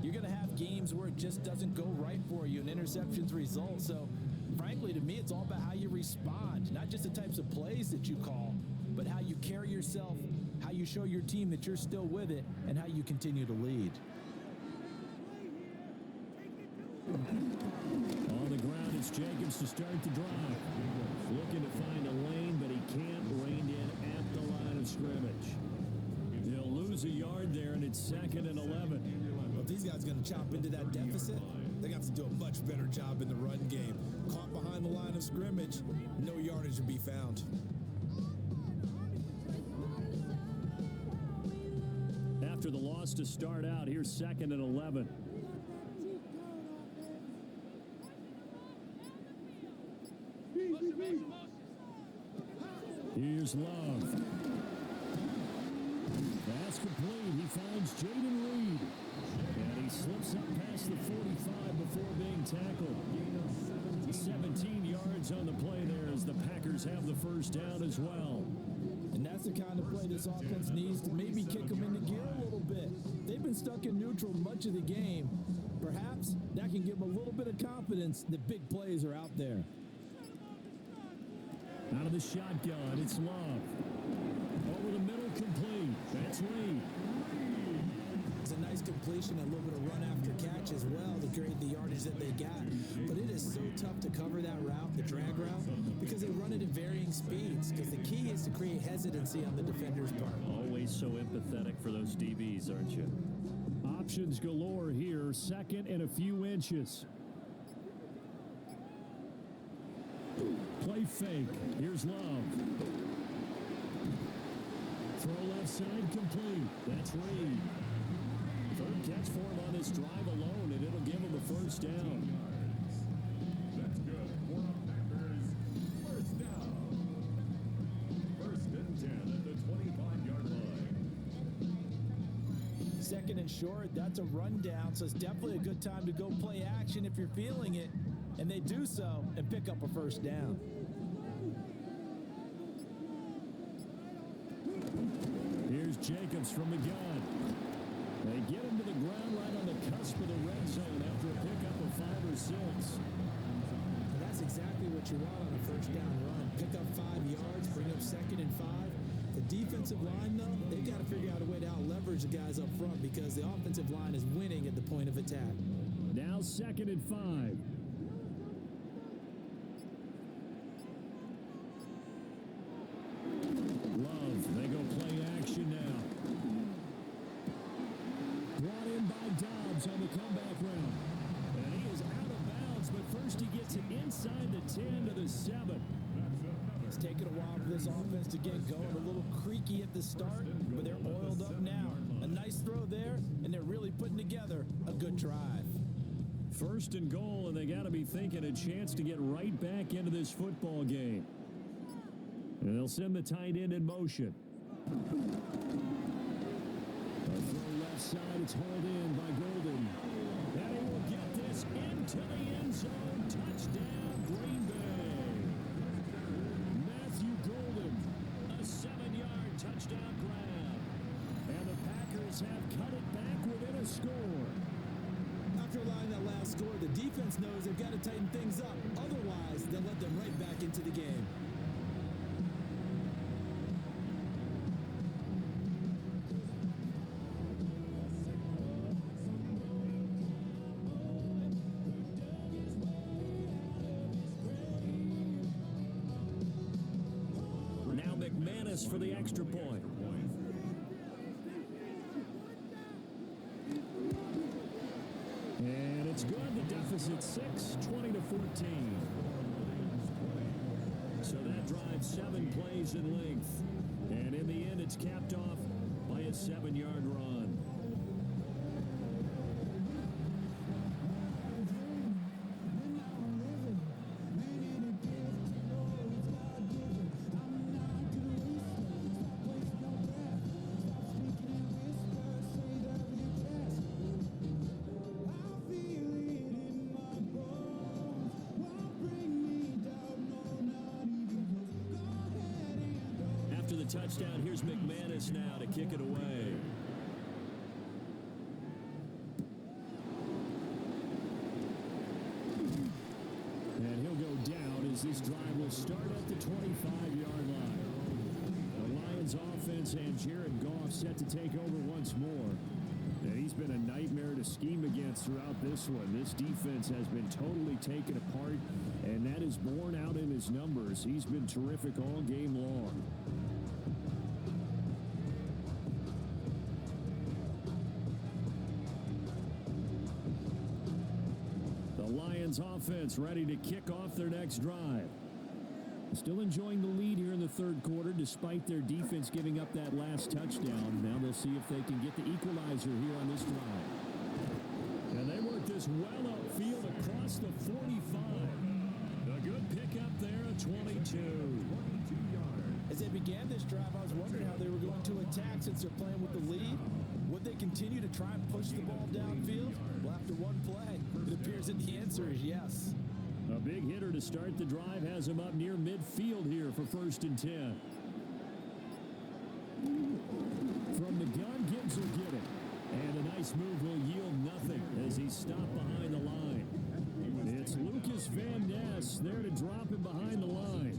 you're going to have games where it just doesn't go right for you, and interceptions result. So, frankly, to me, it's all about how you respond, not just the types of plays that you call, but how you carry yourself, how you show your team that you're still with it, and how you continue to lead. On the ground, it's Jacobs to start the drive. Looking to find a lane, but he can't. Reined in at the line of scrimmage. He'll lose a yard there, and it's 2nd and 11. Well, if these guys are going to chop into that deficit, they got to do a much better job in the run game. Caught behind the line of scrimmage, no yardage to be found. After the loss to start out, here's 2nd and 11. Here's Love. Pass complete. He finds Jaden Reed. And he slips up past the 45 before being tackled. 17 yards on the play there as the Packers have the first down as well. And that's the kind of play this offense needs to maybe kick them into gear a little bit. They've been stuck in neutral much of the game. Perhaps that can give them a little bit of confidence that big plays are out there. Out of the shotgun, it's Love. Over the middle, complete. That's Reed. It's a nice completion, a little bit of run after catch as well to create the yardage that they got. But it is so tough to cover that route, the drag route, because they run it at varying speeds. Because the key is to create hesitancy on the defender's part. Always so empathetic for those DBs, aren't you? Options galore here. 2nd and a few inches. Play fake. Here's Love. Throw left side complete. That's Reed. 3rd catch for him on this drive alone, and it'll give him a first down. That's good. For the Packers, first down. 1st and 10 at the 25-yard line. 2nd and short, that's a rundown, so it's definitely a good time to go play action if you're feeling it. And they do so and pick up a first down. Here's Jacobs from the gun. They get him to the ground right on the cusp of the red zone after a pickup of 5 or 6. And that's exactly what you want on a first down run. Pick up 5 yards, bring up 2nd and 5. The defensive line, though, they've got to figure out a way to out-leverage the guys up front because the offensive line is winning at the point of attack. Now 2nd and 5. They go play action now. Brought in by Dobbs on the comeback round. And he is out of bounds, but first he gets it inside the 10 to the 7. It's taken a while for this offense to get going. A little creaky at the start, but they're oiled up now. A nice throw there, and they're really putting together a good drive. 1st and goal, and they got to be thinking a chance to get right back into this football game. And they'll send the tight end in motion. A throw left side, it's hauled in by Golden. And he will get this into the end zone. Touchdown, Green Bay. Matthew Golden, a 7-yard touchdown grab. And the Packers have cut it back within a score. After allowing that last score, the defense knows they've got to tighten things up. Otherwise, they'll let them right back into the game. McManus for the extra point. And it's good. The deficit 6, 20-14. So that drives 7 plays in length. And in the end, it's capped off by a 7-yard run. Touchdown. Here's McManus now to kick it away. And he'll go down as this drive will start at the 25-yard line. The Lions offense and Jared Goff set to take over once more. And he's been a nightmare to scheme against throughout this one. This defense has been totally taken apart, and that is borne out in his numbers. He's been terrific all game long. Offense ready to kick off their next drive. Still enjoying the lead here in the third quarter despite their defense giving up that last touchdown. Now they'll see if they can get the equalizer here on this drive. And they work this well upfield across the 45. A good pickup there at 22. As they began this drive, I was wondering how they were going to attack since they're playing with the lead. Would they continue to try and push the ball downfield? Well, after one play, it appears that the answer is yes. A big hitter to start the drive has him up near midfield here for 1st and 10. From the gun, Gibbs will get it. And a nice move will yield nothing as he's stopped behind the line. It's Lucas Van Ness there to drop him behind the line.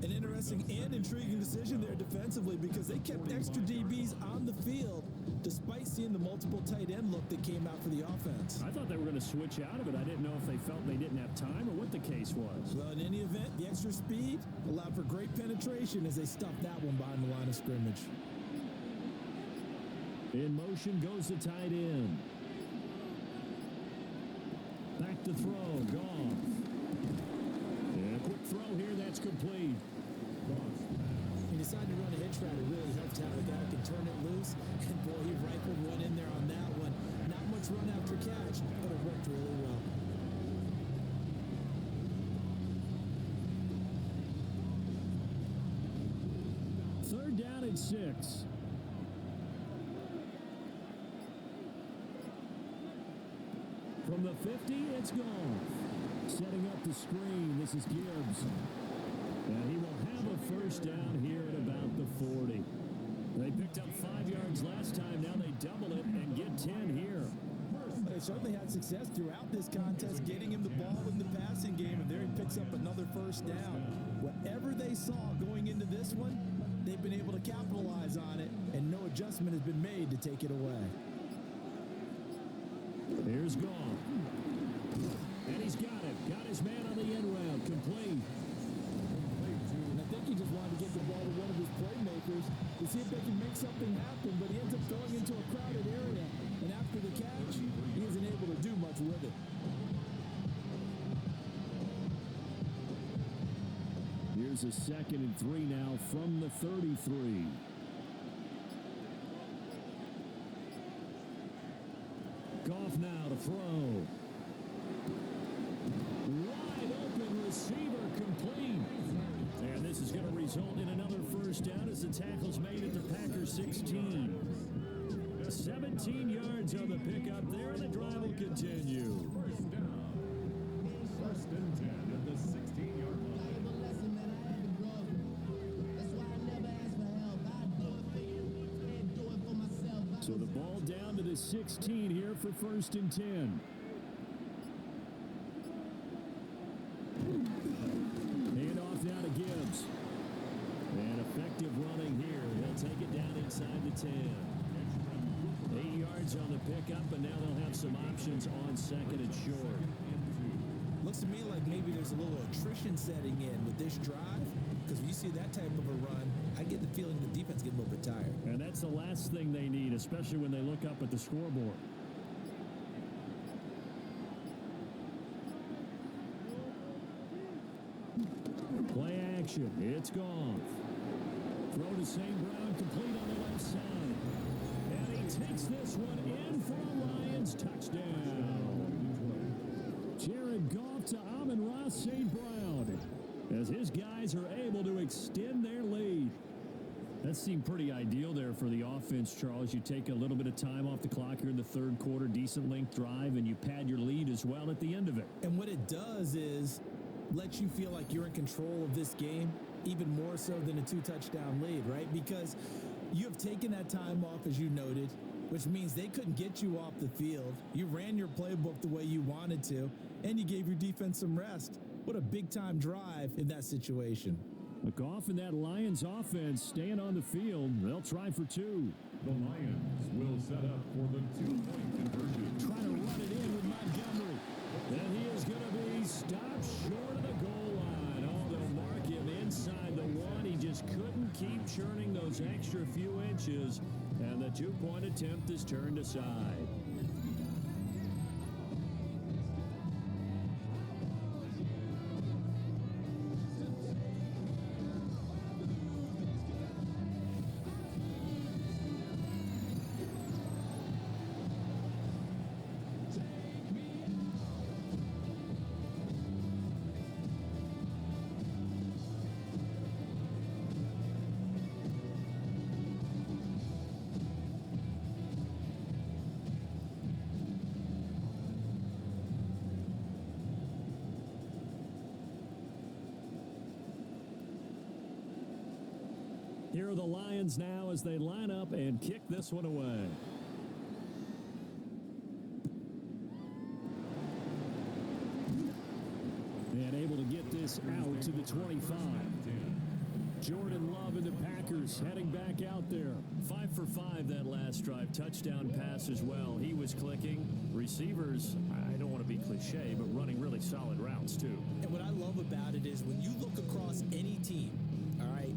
An interesting and intriguing decision there defensively because they kept extra DBs on the field despite seeing the multiple tight end look that came out for the offense. I thought they were going to switch out of it. I didn't know if they felt they didn't have time or what the case was. Well, in any event, the extra speed allowed for great penetration as they stuffed that one behind the line of scrimmage. In motion goes the tight end. Back to throw, Goff. And a quick throw here, that's complete. He decided to run a hitch route. It really helped out a guy who can turn it loose. And boy, he rifled one in there on that one. Not much run after catch, but it worked really well. Third down and 6. From the 50, it's Goff. Setting up the screen, this is Gibbs. And he will have a first down here at about the 40. They picked up 5 yards last time. Now they double it and get 10 here. They certainly had success throughout this contest, getting him the ball in the passing game, and there he picks up another first down. Whatever they saw going into this one, they've been able to capitalize on it, and no adjustment has been made to take it away. Here's Goff. And he's got it. Got his man on the end round. Complete. And I think he just wanted to get the ball to one of his playmakers to see if they can make something happen, but he ends up going into a crowded area. And after the catch, he isn't able to do much with it. Here's a 2nd and 3 now from the 33. Goff now to throw. Wide open receiver complete. And this is going to result in another first down as the tackle's made at the Packers 16. 17 yards on the pickup there, and the drive will continue. First down. 1st and 10 at the 16-yard line. So the ball down to the 16 here for 1st and 10. Hand off now to Gibbs. And effective running here. He'll take it down inside the 10. 8 yards on the pickup, and now they'll have some options on 2nd and short. looks to me like maybe there's a little attrition setting in with this drive, because when you see that type of a run, I get the feeling the defense getting a little bit tired. And that's the last thing they need, especially when they look up at the scoreboard. Play action. It's Goff. Throw to St. Brown, complete on the left side. And he takes this one in for a Lions touchdown. Jared Goff to Amon-Ra St. Brown as his guys are able to extend their lead. That seemed pretty ideal there for the offense, Charles. You take a little bit of time off the clock here in the third quarter, decent length drive, and you pad your lead as well at the end of it. And what it does is let you feel like you're in control of this game, even more so than a 2-touchdown lead, right? Because you have taken that time off, as you noted, which means they couldn't get you off the field. You ran your playbook the way you wanted to, and you gave your defense some rest. What a big-time drive in that situation. Goff and that Lions offense staying on the field. They'll try for two. The Lions will set up for the 2-point conversion. Trying to run it in with Montgomery. And he is going to be stopped short of the goal line. Oh, they'll mark him inside the one. He just couldn't keep churning those extra few inches. And the 2-point attempt is turned aside. Here are the Lions now as they line up and kick this one away. And able to get this out to the 25. Jordan Love and the Packers heading back out there. 5 for 5 that last drive. Touchdown pass as well. He was clicking. Receivers, I don't want to be cliche, but running really solid routes too. And what I love about it is when you look across any team, all right,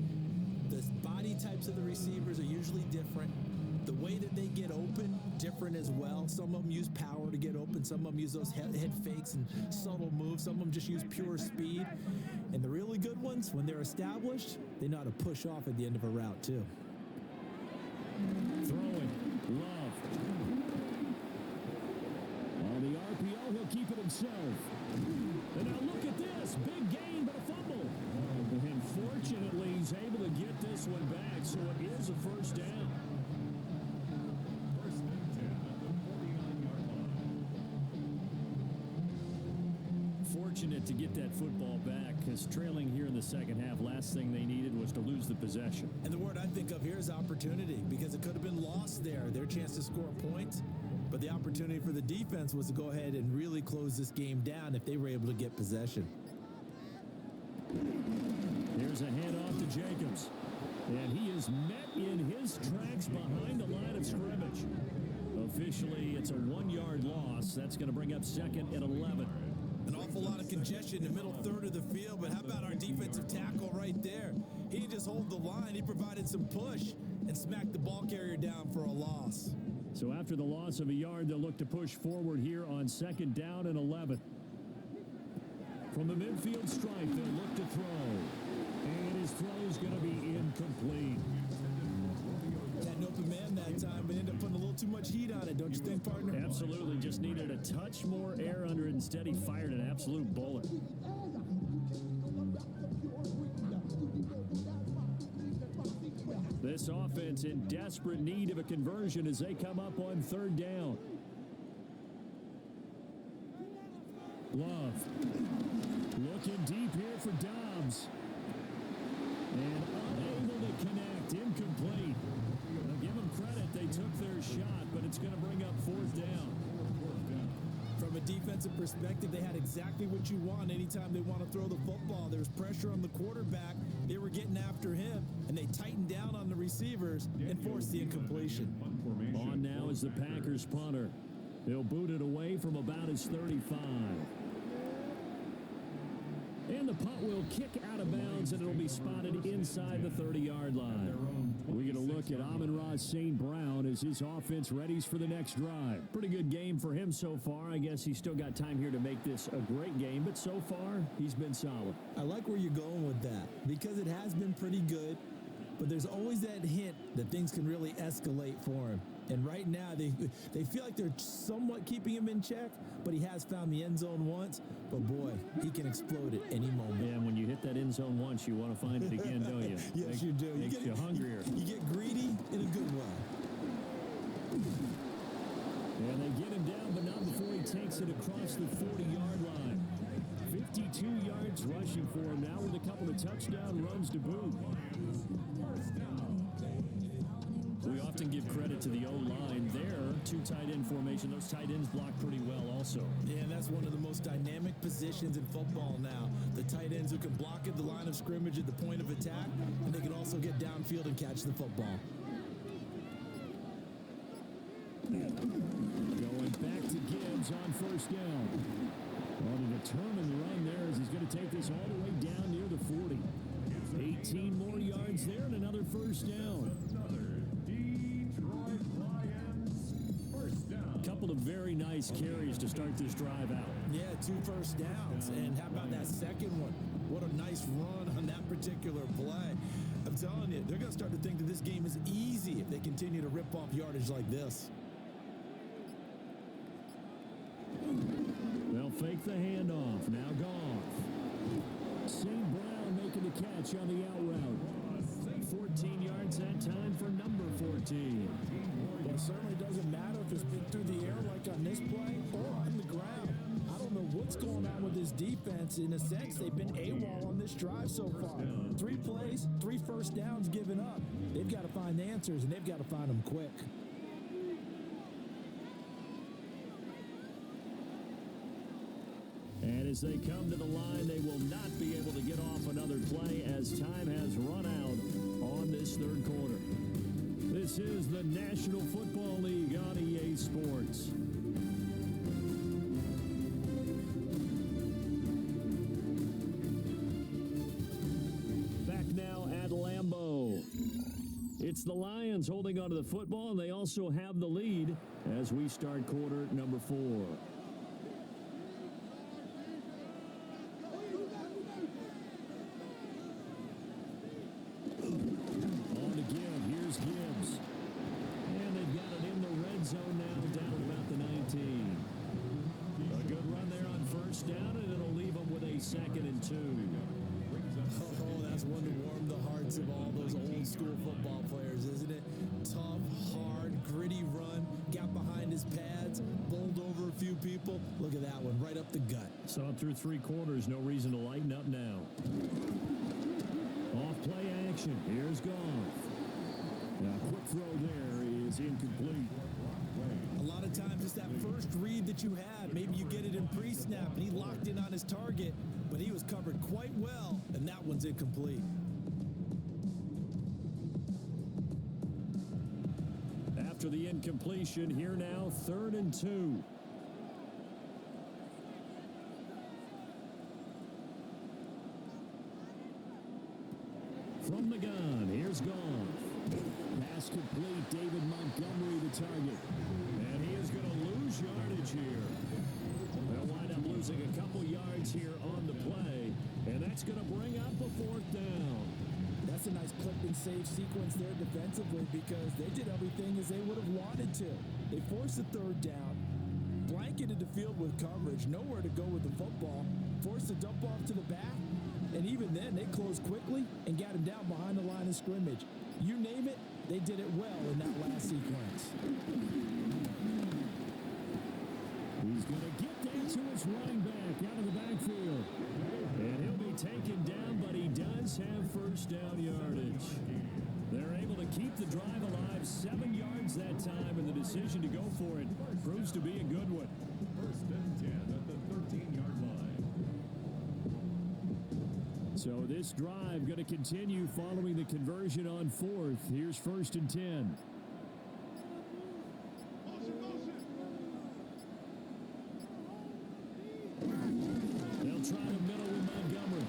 the body types of the receivers are usually different. The way that they get open, different as well. Some of them use power to get open. Some of them use those head fakes and subtle moves. Some of them just use pure speed. And the really good ones, when they're established, they know how to push off at the end of a route too. Throwing. Love. On the RPO, he'll keep it himself. And now look at this. Big gain, but a fumble. And fortunately, he's able to get this one back, so it is a first down. First and 10 at the 49-yard line. Fortunate to get that football back, because trailing here in the second half, last thing they needed was to lose the possession. And the word I think of here is opportunity, because it could have been lost there, their chance to score points. But the opportunity for the defense was to go ahead and really close this game down if they were able to get possession. Here's a handoff to Jacobs. And he is met in his tracks behind the line of scrimmage. Officially, it's a 1-yard loss. That's going to bring up second and 11. An awful lot of congestion in the middle third of the field, but how about our defensive tackle right there? He didn't just hold the line. He provided some push and smacked the ball carrier down for a loss. So after the loss of a yard, they'll look to push forward here on second down and 11. From the midfield stripe, they'll look to throw. And his throw is going to be incomplete. Had an open man that time, but ended up putting a little too much heat on it, don't you think, partner? Absolutely. Just needed a touch more air under it. Instead, he fired an absolute bullet. This offense in desperate need of a conversion as they come up on third down. Love. Looking deep here for Dobbs. And unable to connect. Incomplete. Now give them credit. They took their shot, but it's going to bring up fourth down. From a defensive perspective, they had exactly what you want anytime they want to throw the football. There was pressure on the quarterback. They were getting after him, and they tightened down on the receivers and forced the incompletion. On now is the Packers punter. He'll boot it away from about his 35. And the punt will kick out of bounds, and it'll be spotted inside the 30-yard line. We get a look at Amon-Ra St. Brown as his offense readies for the next drive. Pretty good game for him so far. I guess he's still got time here to make this a great game, but so far, he's been solid. I like where you're going with that because it has been pretty good, but there's always that hint that things can really escalate for him. And right now, they feel like they're somewhat keeping him in check, but he has found the end zone once. But, boy, he can explode at any moment. Yeah, and when you hit that end zone once, you want to find it again, don't you? Yes, you do. Makes you hungrier. You get greedy in a good way. And they get him down, but not before he takes it across the 40-yard line. 52 yards rushing for him now with a couple of touchdown runs to boot. We often give credit to the O-line there. Two tight end formation. Those tight ends block pretty well also. Yeah, and that's one of the most dynamic positions in football now. The tight ends who can block at the line of scrimmage at the point of attack, and they can also get downfield and catch the football. Going back to Gibbs on first down. On a determined run there as he's going to take this all the way down near the 40. 18 more yards there and another first down. Couple of very nice carries to start this drive out. Yeah, 2 first downs. And how about that second one? What a nice run on that particular play. I'm telling you, they're going to start to think that this game is easy if they continue to rip off yardage like this. They'll fake the handoff. Now Goff. St. Brown making the catch on the out route. 14 yards that time for number 14. Well, it certainly doesn't matter if it's been through the air like on this play or on the ground. I don't know what's going on with this defense. In a sense, they've been AWOL on this drive so far. 3 plays, 3 first downs given up. They've got to find answers, and they've got to find them quick. And as they come to the line, they will not be able to get off another play as time has run out on this third quarter. This is the National Football League on EA Sports. Back now at Lambeau. It's the Lions holding onto the football, and they also have the lead as we start quarter number 4. Gibbs. And they've got it in the red zone now down at about the 19. A good run there on first down, and it'll leave them with a 2nd and 2. Oh, that's one to warm the hearts of all those old school football players, isn't it? Tough, hard, gritty run, got behind his pads, bowled over a few people. Look at that one, right up the gut. Saw it through 3 quarters, no reason to lighten up now. Off play action, here's Goff. Now, quick throw there is incomplete. A lot of times it's that first read that you have. Maybe you get it in pre-snap, and he locked in on his target, but he was covered quite well, and that one's incomplete. After the incompletion, here now, 3rd and 2. From the gun, here's Goff. Pass complete, David Montgomery the target. And he is going to lose yardage here. They'll wind up losing a couple yards here on the play, and that's going to bring up a 4th down. That's a nice clip and save sequence there defensively because they did everything as they would have wanted to. They forced the 3rd down, blanketed the field with coverage, nowhere to go with the football, forced the dump off to the back, and even then they closed quickly and got him down behind the line of scrimmage. You name it, they did it well in that last sequence. He's going to get down to his running back out of the backfield. And he'll be taken down, but he does have first down yardage. They're able to keep the drive alive, 7 yards that time, and the decision to go for it proves to be a good one. 1st and 10 at the 13-yard line. So this drive going to continue following the conversion on 4th. Here's 1st and 10. They'll try the middle with Montgomery.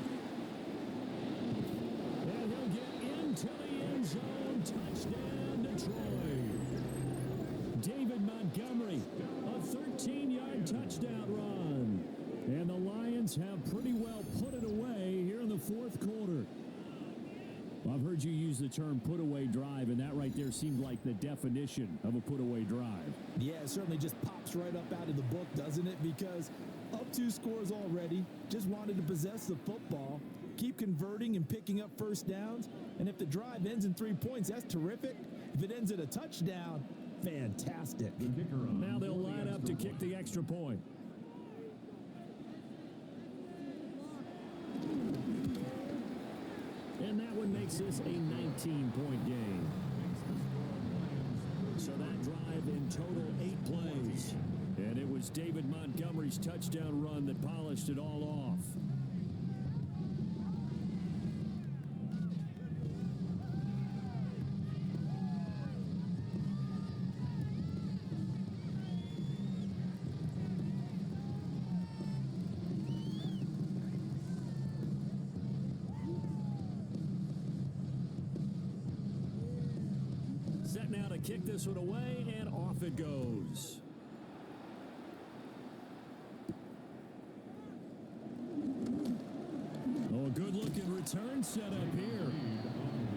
Montgomery, a 13-yard touchdown run. And the Lions have pretty well put it away here in the fourth quarter. Well, I've heard you use the term put-away drive, and that right there seemed like the definition of a put-away drive. Yeah, it certainly just pops right up out of the book, doesn't it? Because up 2 scores already, just wanted to possess the football, keep converting and picking up first downs, and if the drive ends in 3 points, that's terrific. If it ends in a touchdown, fantastic. Now they'll line up to kick the extra point. And that one makes this a 19-point game. So that drive in total 8 plays. And it was David Montgomery's touchdown run that polished it all off. Set now to kick this one away, and off it goes. Oh, a good-looking return set up here.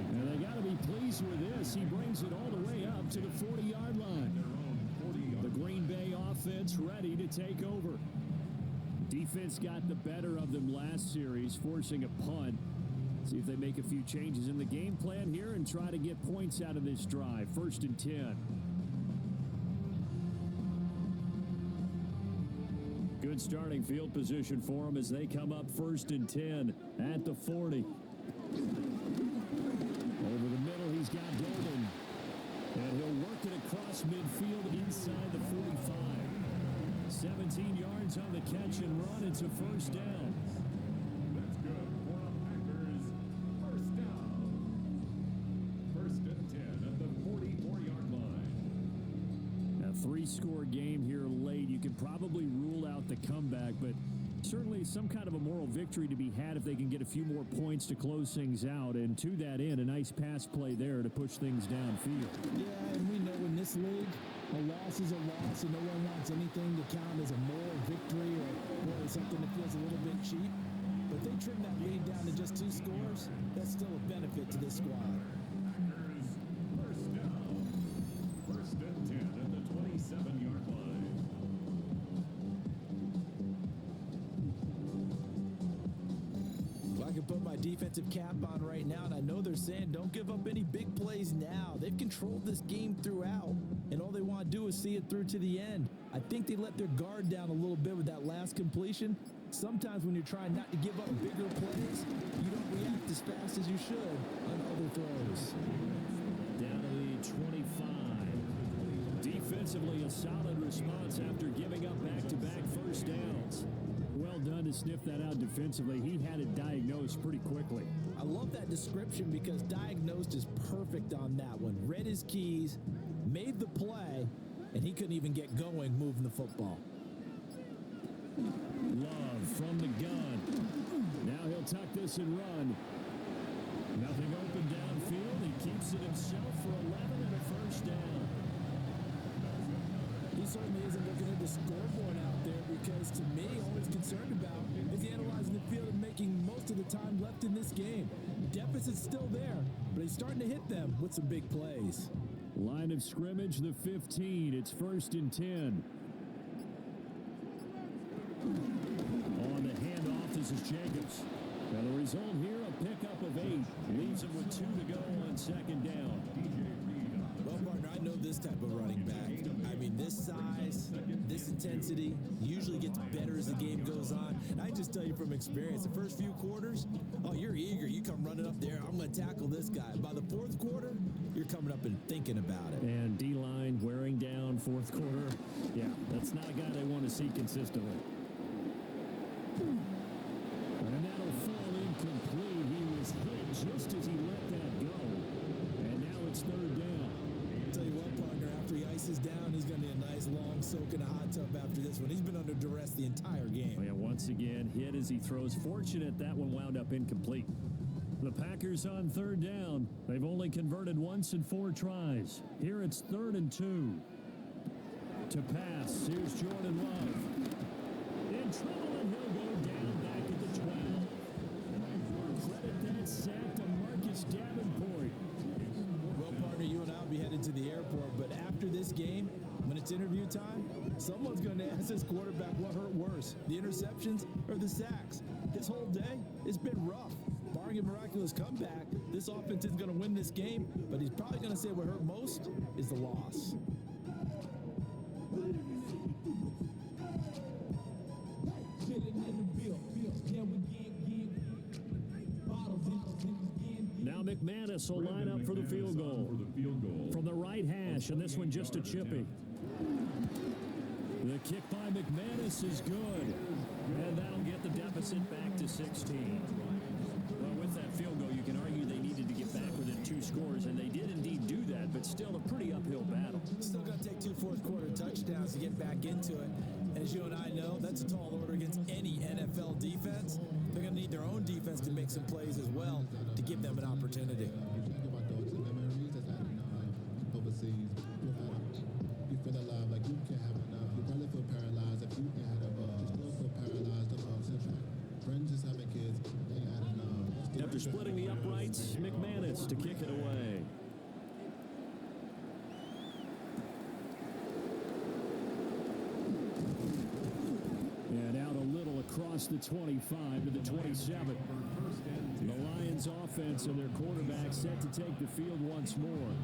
And they got to be pleased with this. He brings it all the way up to the 40-yard line. The Green Bay offense ready to take over. Defense got the better of them last series, forcing a punt. See if they make a few changes in the game plan here and try to get points out of this drive. 1st and 10. Good starting field position for them as they come up 1st and 10 at the 40. Over the middle, he's got Golden. And he'll work it across midfield inside the 45. 17 yards on the catch and run. It's a 1st down. That's good for the Packers. 1st down. 1st and 10 at the 44-yard line. A 3-score game here late. You can probably rule out the comeback, but certainly some kind of a moral victory to be had if they can get a few more points to close things out. And to that end, a nice pass play there to push things downfield. Yeah, and we know in this league, a loss is a loss, and no one wants anything to count as a moral victory or something that feels a little bit cheap. But if they trim that lead down to just 2 scores, that's still a benefit to this squad. Packers 1st down. 1st and 10 at the 27-yard line. Well, I can put my defensive cap on right now, and I know they're saying don't give up any big plays now. They've controlled this game throughout, and all they want to do is see it through to the end. I think they let their guard down a little bit with that last completion. Sometimes when you're trying not to give up bigger plays, you don't react as fast as you should on other throws. Down to the 25. Defensively, a solid response after giving up back-to-back 1st downs. Well done to sniff that out defensively. He had it diagnosed pretty quickly. I love that description because diagnosed is perfect on that one. Read his keys, made the play, and he couldn't even get going moving the football. Love from the gun. Now he'll tuck this and run. Nothing open downfield. He keeps it himself for 11 and a 1st down. He certainly isn't looking at the scoreboard out there because, to me, all he's concerned about is analyzing the field and making most of the time left in this game. Deficit's still there, but he's starting to hit them with some big plays. Line of scrimmage, the 15. It's 1st and 10. On the handoff, this is Jacobs. Now the result here, a pickup of 8. Leaves him with 2 to go on 2nd down. Well, partner, I know this type of running back. I mean, this size, this intensity usually gets better as the game goes on. And I just tell you from experience, the first few quarters, oh, you're eager. You come running up there. I'm going to tackle this guy. By the 4th quarter, you're coming up and thinking about it. And D-line wearing down 4th quarter. Yeah, that's not a guy they want to see consistently. And that'll fall incomplete. He was hit just as he let that go. And now it's 3rd down. Tell you what, partner, after he ices down, he's going to need a nice long soak in a hot tub after this one. He's been under duress the entire game. Oh, yeah, once again, hit as he throws. Fortunate that one wound up incomplete. The Packers on 3rd down. They've only converted once in 4 tries. Here it's 3rd and 2. To pass, here's Jordan Love. In trouble, and he'll go down back at the 12. Credit that sack to Marcus Davenport. Well, partner, you and I will be headed to the airport, but after this game, when it's interview time, someone's going to ask this quarterback what hurt worse, the interceptions or the sacks. This whole day, it's been rough. Barring a miraculous comeback, this offense isn't going to win this game, but he's probably going to say what hurt most is the loss. Now McManus will line up for the field goal. From the right hash, and this one just a chippy. The kick by McManus is good. And that'll get the deficit back to 16. Well, with that field goal, you can argue they needed to get back within 2 scores, and they did indeed do that, but still a pretty uphill battle. Still going to take 2 fourth-quarter touchdowns to get back into it. And as you and I know, that's a tall order against any NFL defense. They're going to need their own defense to make some plays as well to give them an opportunity. After splitting the uprights, McManus to kick it away. And out a little across the 25 to the 27. The Lions offense and their quarterback set to take the field once more.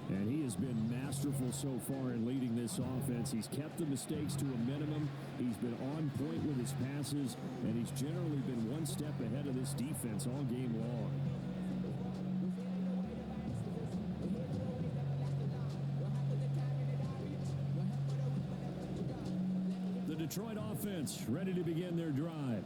And he has been masterful so far in leading this offense. He's kept the mistakes to a minimum. He's been on point with his passes, and he's generally been one step ahead of this defense all game long. The Detroit offense ready to begin their drive.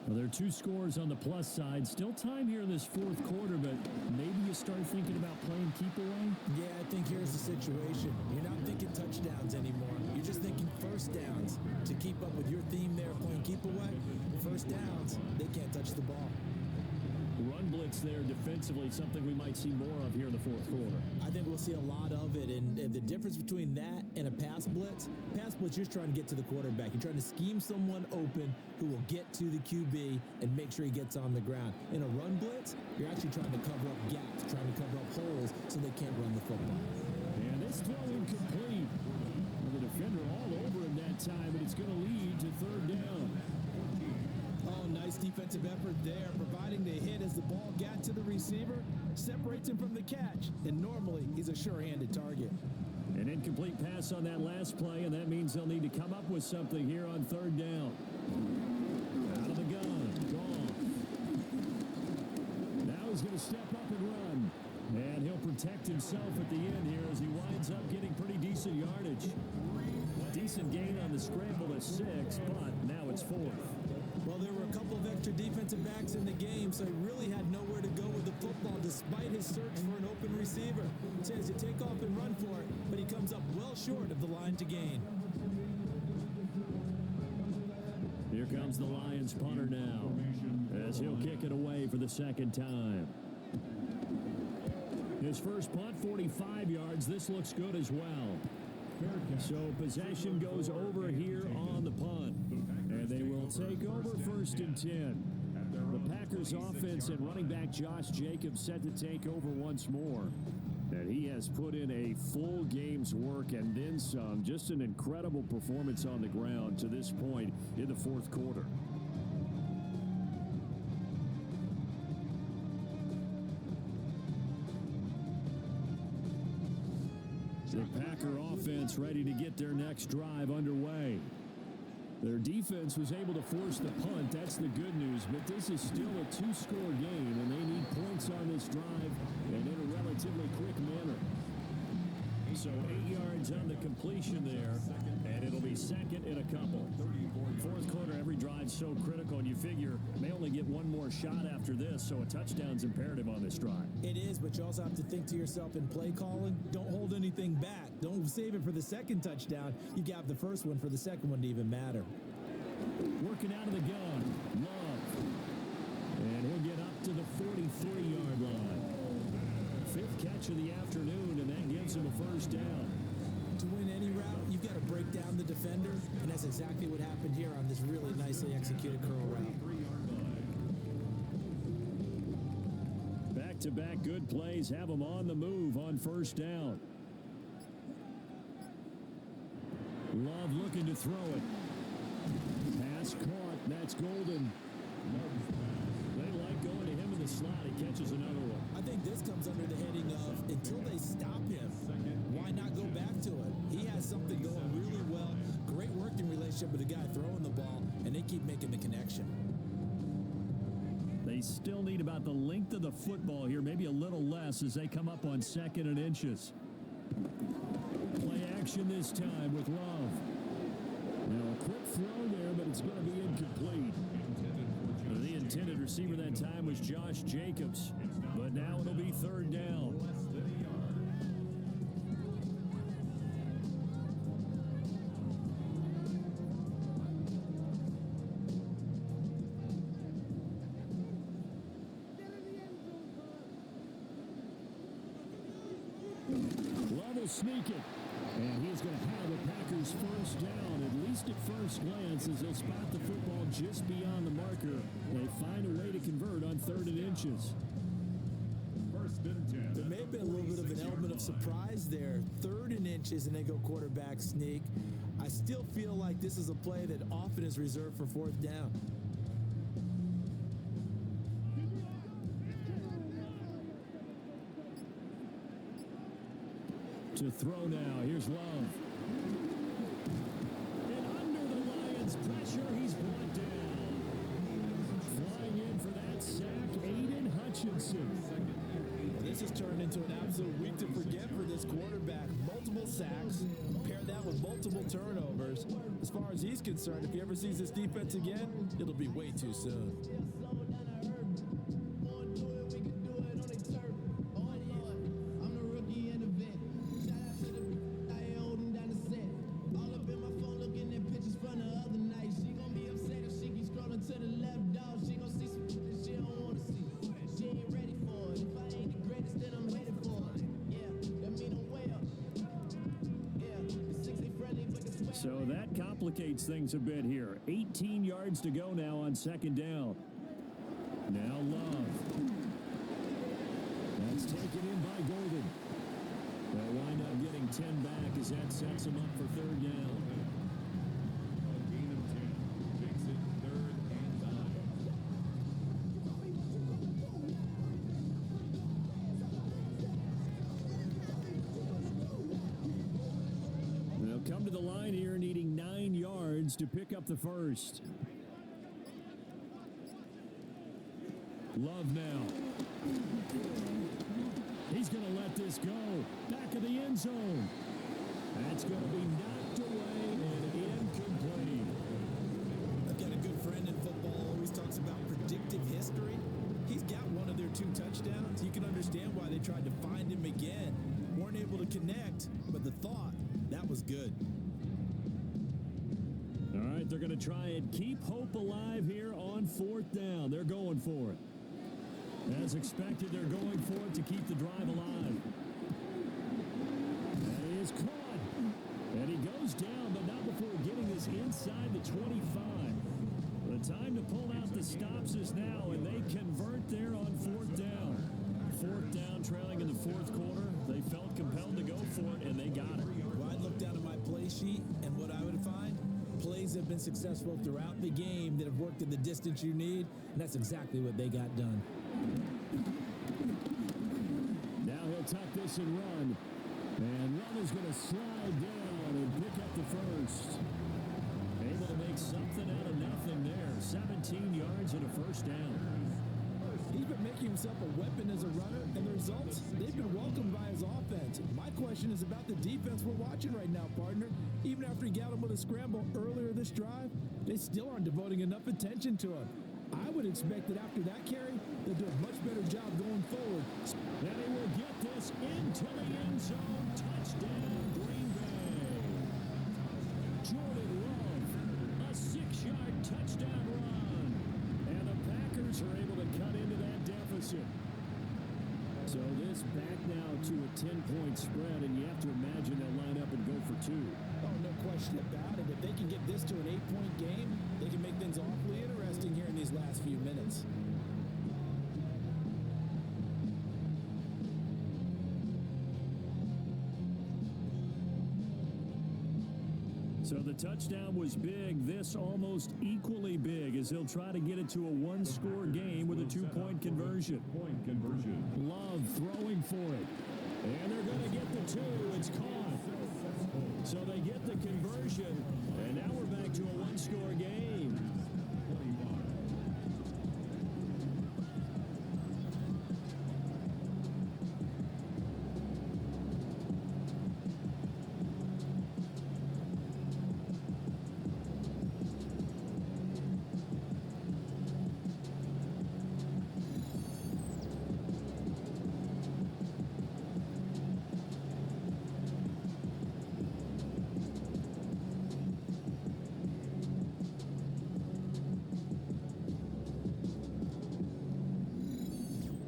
Well, there are 2 scores on the plus side. Still time here in this 4th quarter, but maybe you start thinking about playing keep away? Yeah, I think here's the situation. You're not thinking touchdowns anymore. You're just thinking first downs. To keep up with your theme there, playing keep away, first downs, they can't touch the ball. Run blitz there defensively, something we might see more of here in the 4th quarter. I think we'll see a lot of it, and the difference between that and a pass blitz, you're trying to get to the quarterback. You're trying to scheme someone open who will get to the QB and make sure he gets on the ground. In a run blitz, you're actually trying to cover up gaps, trying to cover up holes so they can't run the football. And this throw incomplete. The defender all over him that time, but it's going to lead to 3rd down. Oh, nice defensive effort there, providing the hit as the ball got to the receiver, separates him from the catch, and normally he's a sure-handed target. An incomplete pass on that last play, and that means they'll need to come up with something here on 3rd down. Out of the gun, Goff. Now he's going to step up and run. And he'll protect himself at the end here as he winds up getting pretty decent yardage. Decent gain on the scramble to 6, but now it's 4th. Well, there were a couple of extra defensive backs in the game, so he really had nowhere to go with the football despite his search for an open receiver. So he has to take off and run for it, but he comes up well short of the line to gain. Here comes the Lions punter now as he'll kick it away for the 2nd time. His first punt, 45 yards. This looks good as well. So possession goes over here on the punt. And they will take over 1st and 10. The Packers offense and running back Josh Jacobs set to take over once more. And he has put in a full game's work and then some. Just an incredible performance on the ground to this point in the 4th quarter. The Packer offense ready to get their next drive underway. Their defense was able to force the punt. That's the good news. But this is still a 2-score game, and they need points on this drive and in a relatively quick manner. So 8 yards on the completion there, and it'll be 2nd and a couple. 4th quarter, every drive's so critical, and you figure may only get one more shot after this, so a touchdown's imperative on this drive. It is, but you also have to think to yourself in play calling, don't hold anything back. Don't save it for the 2nd touchdown. You got the first one for the 2nd one to even matter. Working out of the gun, Love. And he'll get up to the 43-yard line. 5th catch of the afternoon, and that gives him a 1st down. To win any route, you've got to defender, and that's exactly what happened here on this really nicely executed curl route. Back-to-back good plays have them on the move on first down. Love looking to throw it. Pass caught. That's Golden. They like going to him in the slot. He catches another one. I think this comes under the heading of until they stop him, why not go back to it? He has something going really well. Great working relationship with the guy throwing the ball, and they keep making the connection. They still need about the length of the football here, maybe a little less as they come up on 2nd and inches. Play action this time with Love. Now a quick throw there, but it's going to be incomplete. The intended receiver that time was Josh Jacobs, but now it'll be 3rd down. Love will sneak it. And he's going to have the Packers first down, at least at first glance, as they'll spot the football just beyond the marker. They find a way to convert on 3rd and inches. There may have been a little bit of an element of surprise there. 3rd and inches, and they go quarterback sneak. I still feel like this is a play that often is reserved for 4th down. To throw now. Here's Love. And under the Lions' pressure, he's brought down. Flying in for that sack, Aiden Hutchinson. This has turned into an absolute week to forget for this quarterback. Multiple sacks, pair that with multiple turnovers. As far as he's concerned, if he ever sees this defense again, it'll be way too soon. So that complicates things a bit here. 18 yards to go now on 2nd down. Now Love. That's taken in by Golden. They'll wind up getting 10 back as that sets him up for 3rd down. Come to the line here, needing 9 yards to pick up the first. Love now. He's going to let this go. Back of the end zone. That's going to be knocked away and incomplete. I've got a good friend in football, always talks about predictive history. He's got one of their 2 touchdowns. You can understand why they tried to find him again. Weren't able to connect, but the thought, that was good. All right, they're going to try and keep hope alive here on 4th down. They're going for it. As expected, they're going for it to keep the drive alive. That is caught. And he goes down, but not before getting this inside the 25. The time to pull out the stops is now, and they convert there on 4th down. 4th down, trailing in the 4th quarter. They felt compelled to go for it, and they got it. Well, I'd look down at my play sheet, and what I would find, plays have been successful throughout the game that have worked in the distance you need, and that's exactly what they got done. Now he'll tuck this and run. And Run is going to slide down and pick up the first. Able to make something out of nothing there. 17 yards and a first down. He's been making himself a weapon as a runner, and the results, they've been welcomed by his offense. My question is about the defense we're watching right now, partner. Even after he got him with a scramble earlier this drive, they still aren't devoting enough attention to him. I would expect that after that carry, they'll do a much better job going forward. And he will get this into the end zone. Touchdown, Green Bay. Jordan Love, a 6-yard touchdown run. And the Packers are able to cut into that deficit. So this back now to a 10-point spread, and you have to imagine they'll line up and go for 2. Oh, no question about it. If they can get this to an 8-point game, they can make things awfully interesting here in these last few minutes. So the touchdown was big. This almost equally big as he'll try to get it to a one-score game with a two-point conversion. Love throwing for it. And they're going to get the two. It's caught. So they get the conversion. And now we're back to a one-score game.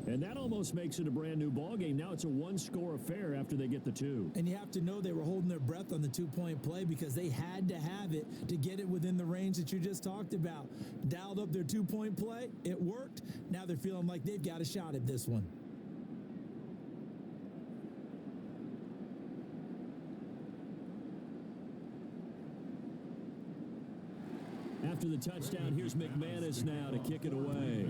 And that almost makes it a brand new ball game. Now it's a one-score affair after they get the two. And you have to know they were holding their breath on the two-point play because they had to have it to get it within the range that you just talked about. Dialed up their two-point play. It worked. Now they're feeling like they've got a shot at this one. After the touchdown, here's McManus now to kick it away.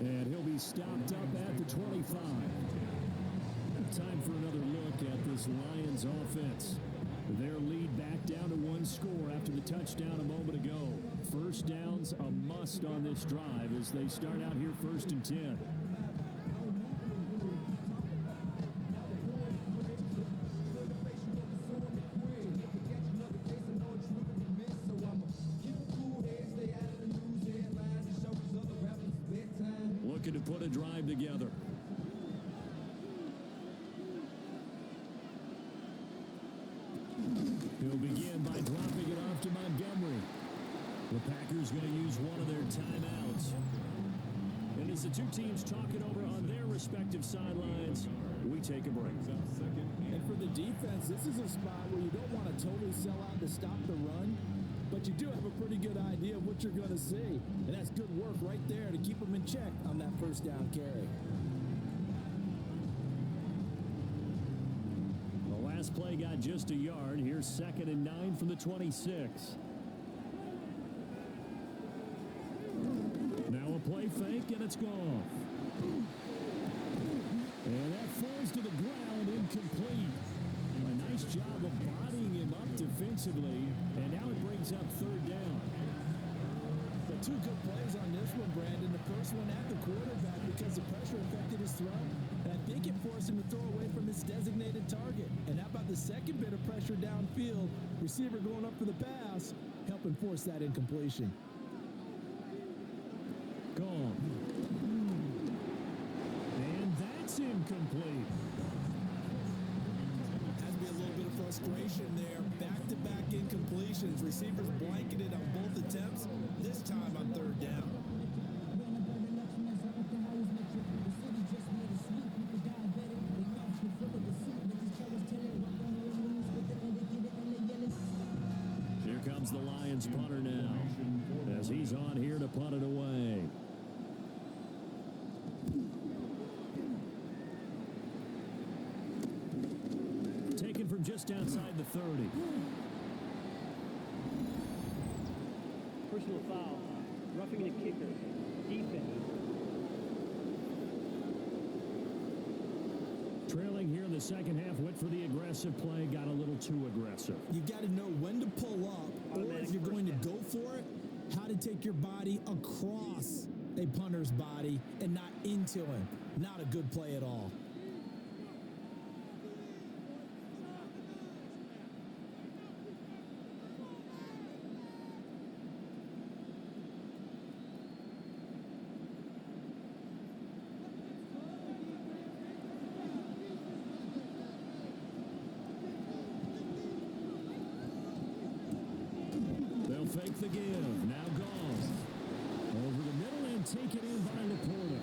And he'll be stopped up at the 25. Time for another look at this Lions offense. Their lead back down to one score after the touchdown a moment ago. First down's a must on this drive as they start out here 1st and 10. Looking to put a drive together. He'll begin by dropping it off to Montgomery. The Packers going to use one of their timeouts. And as the two teams talk it over on their respective sidelines, we take a break. And for the defense, this is a spot where you don't want to totally sell out to stop the run, but you do have a pretty good idea of what you're going to see. And that's good work right there to keep them in check on that first down carry. The last play got just a yard. Here's 2nd and 9 from the 26. Now a play fake, and it's gone. And that falls to the ground, incomplete. A nice job of bodying him up defensively, and now it brings up 3rd down. The two good plays on this one, Brandon. The first one at the quarterback because the pressure affected his throw, and I think it forced him to throw away from his designated target. And how about the second bit of pressure downfield? Receiver going up for the pass, helping force that incompletion. Gone. And that's incomplete. Has to be a little bit of frustration there. Back-to-back incompletions. Receivers blanketed on both attempts, this time on 3rd down. Here comes the Lions punter now as he's on here to punt it away. Taken from just outside the 30. Personal foul, roughing the kicker, defense. Trailing here in the second half, went for the aggressive play, got a little too aggressive. You've got to know when to pull up, or if you're going to go for it, how to take your body across a punter's body and not into him. Not a good play at all. Fake the give. Now gone. Over the middle and taken in by Laporta.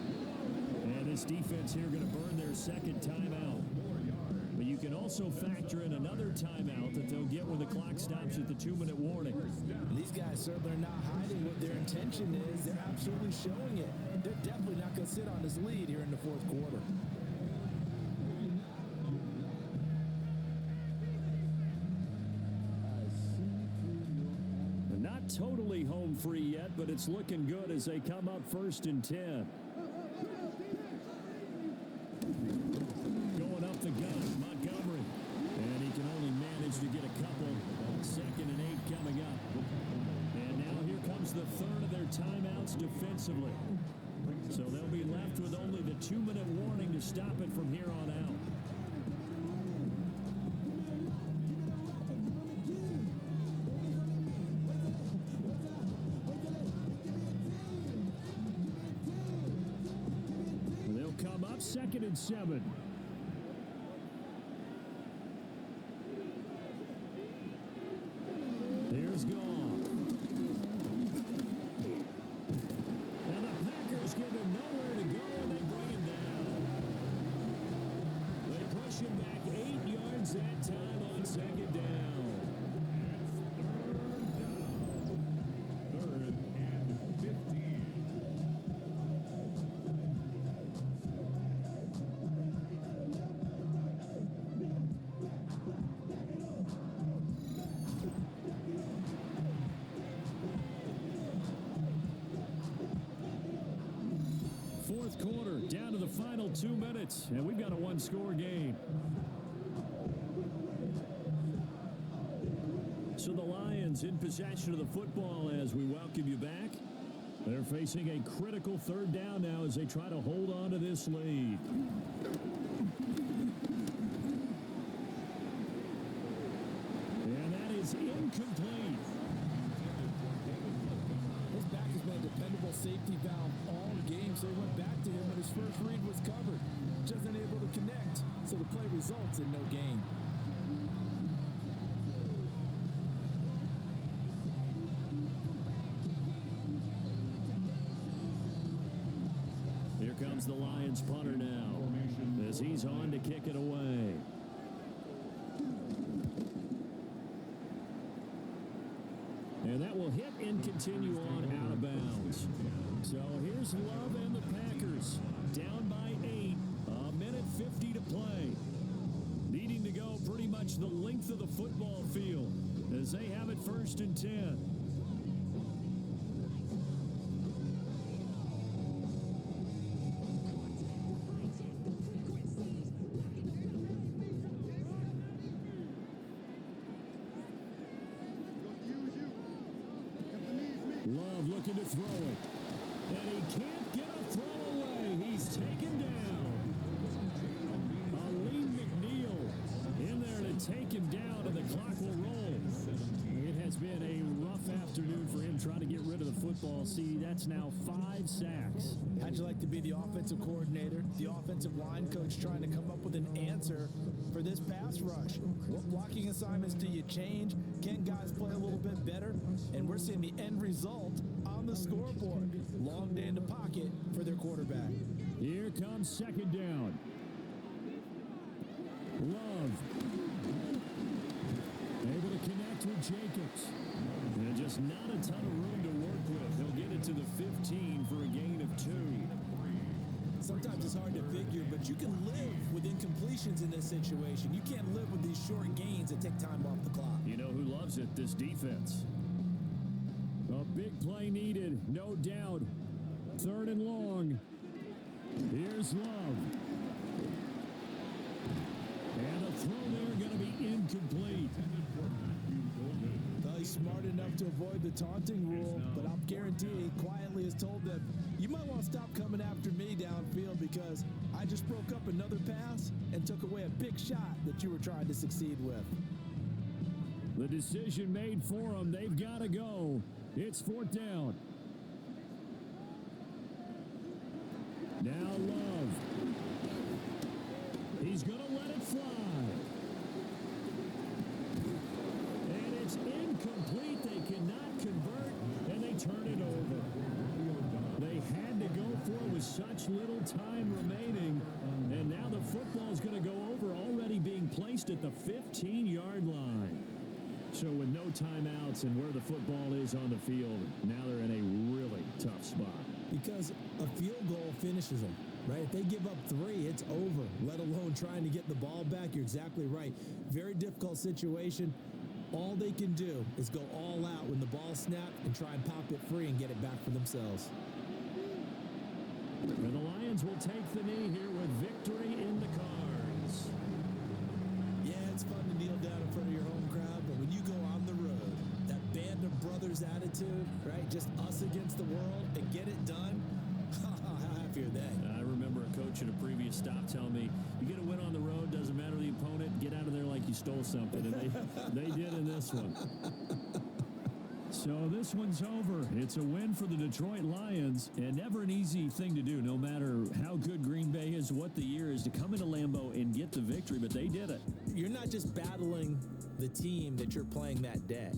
this defense here going to burn their second timeout. But you can also factor in another timeout that they'll get when the clock stops at the 2-minute warning. These guys certainly are not hiding what their intention is. They're absolutely showing it. They're definitely not going to sit on this lead here in the fourth quarter. Not totally home free yet, but it's looking good as they come up 1st and 10. Going up the gut, Montgomery. And he can only manage to get a couple. 2nd and 8 coming up. And now here comes the third of their timeouts defensively. So they'll be left with only the 2-minute warning to stop it from here on out. Come up 2nd and 7. Here's Goff. Now the Packers give him nowhere to go, and they bring him down. They push him back 8 yards that time on 2nd down. Third and 15. Fourth quarter, down to the final 2 minutes, and we've got a one-score game. So the Lions in possession of the football as we welcome you back. They're facing a critical 3rd down now as they try to hold on to this lead. And that is incomplete. His back has been a dependable safety valve all game, so he went back to him when his first read was covered. Just unable to connect, so the play results in no gain. Here comes the Lions punter now as he's on to kick it away. And that will hit and continue on out of bounds. So here's Love and the Packers down by 8. 1:50 to play. Needing to go pretty much the length of the football field as they have it 1st and 10. Love looking to throw it. And he can't get a throw away. He's taken down. Aleem McNeil in there to take him down, and the clock will roll. It has been a rough afternoon for him trying to get rid of the football. See, that's now 5 sacks. How'd you like to be the offensive coordinator, the offensive line coach trying to come up with an answer for this pass rush? What blocking assignments do you change? Can guys play a little bit better? And we're seeing the end result on the scoreboard. Long day in the pocket for their quarterback. Here comes 2nd down. Love. Able to connect with Jacobs. And just not a ton of room to work with. He'll get it to the 15 for a gain of 2. Sometimes it's hard to figure, but you can live with incompletions in this situation. You can't live with these short gains that take time off the clock. You know who loves it? This defense. A big play needed, no doubt. 3rd and long. Here's Love. And a throw there going to be incomplete. Well, he's smart enough to avoid the taunting rule, but I'll guarantee he quietly has told them, you might want to stop coming after me downfield because I just broke up another pass and took away a big shot that you were trying to succeed with. The decision made for them. They've got to go. It's 4th down. Now Love. He's going to let it fly. And it's incomplete. They cannot convert, and they turn it over. They had to go for it with such little time remaining. And now the football is going to go over, already being placed at the 15-yard line. So with no timeouts and where the football is on the field, now they're in a really tough spot. Because a field goal finishes them, right? If they give up 3, it's over, let alone trying to get the ball back. You're exactly right. Very difficult situation. All they can do is go all out when the ball snapped and try and pop it free and get it back for themselves. And the Lions will take the knee here with victory in the cards. Yeah, it's fun to kneel down in front of your home crowd, but when you go on the road, that band of brothers attitude, right? Just us against the world and get it done. How happy are they? I remember a coach at a previous stop telling me, you get a win on the road, doesn't matter the opponent, get out of there like you stole something. And they did in this one. So this one's over. It's a win for the Detroit Lions, and never an easy thing to do, no matter how good Green Bay is, what the year is, to come into Lambeau and get the victory, but they did it. You're not just battling the team that you're playing that day.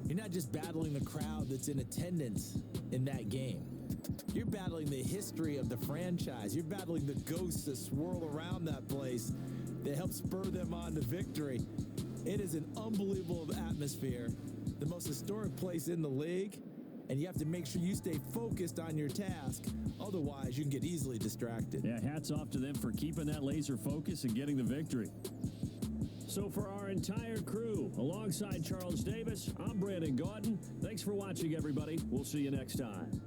You're not just battling the crowd that's in attendance in that game. You're battling the history of the franchise. You're battling the ghosts that swirl around that place that help spur them on to victory. It is an unbelievable atmosphere, the most historic place in the league, and you have to make sure you stay focused on your task. Otherwise, you can get easily distracted. Yeah, hats off to them for keeping that laser focus and getting the victory. So for our entire crew, alongside Charles Davis, I'm Brandon Gautin. Thanks for watching, everybody. We'll see you next time.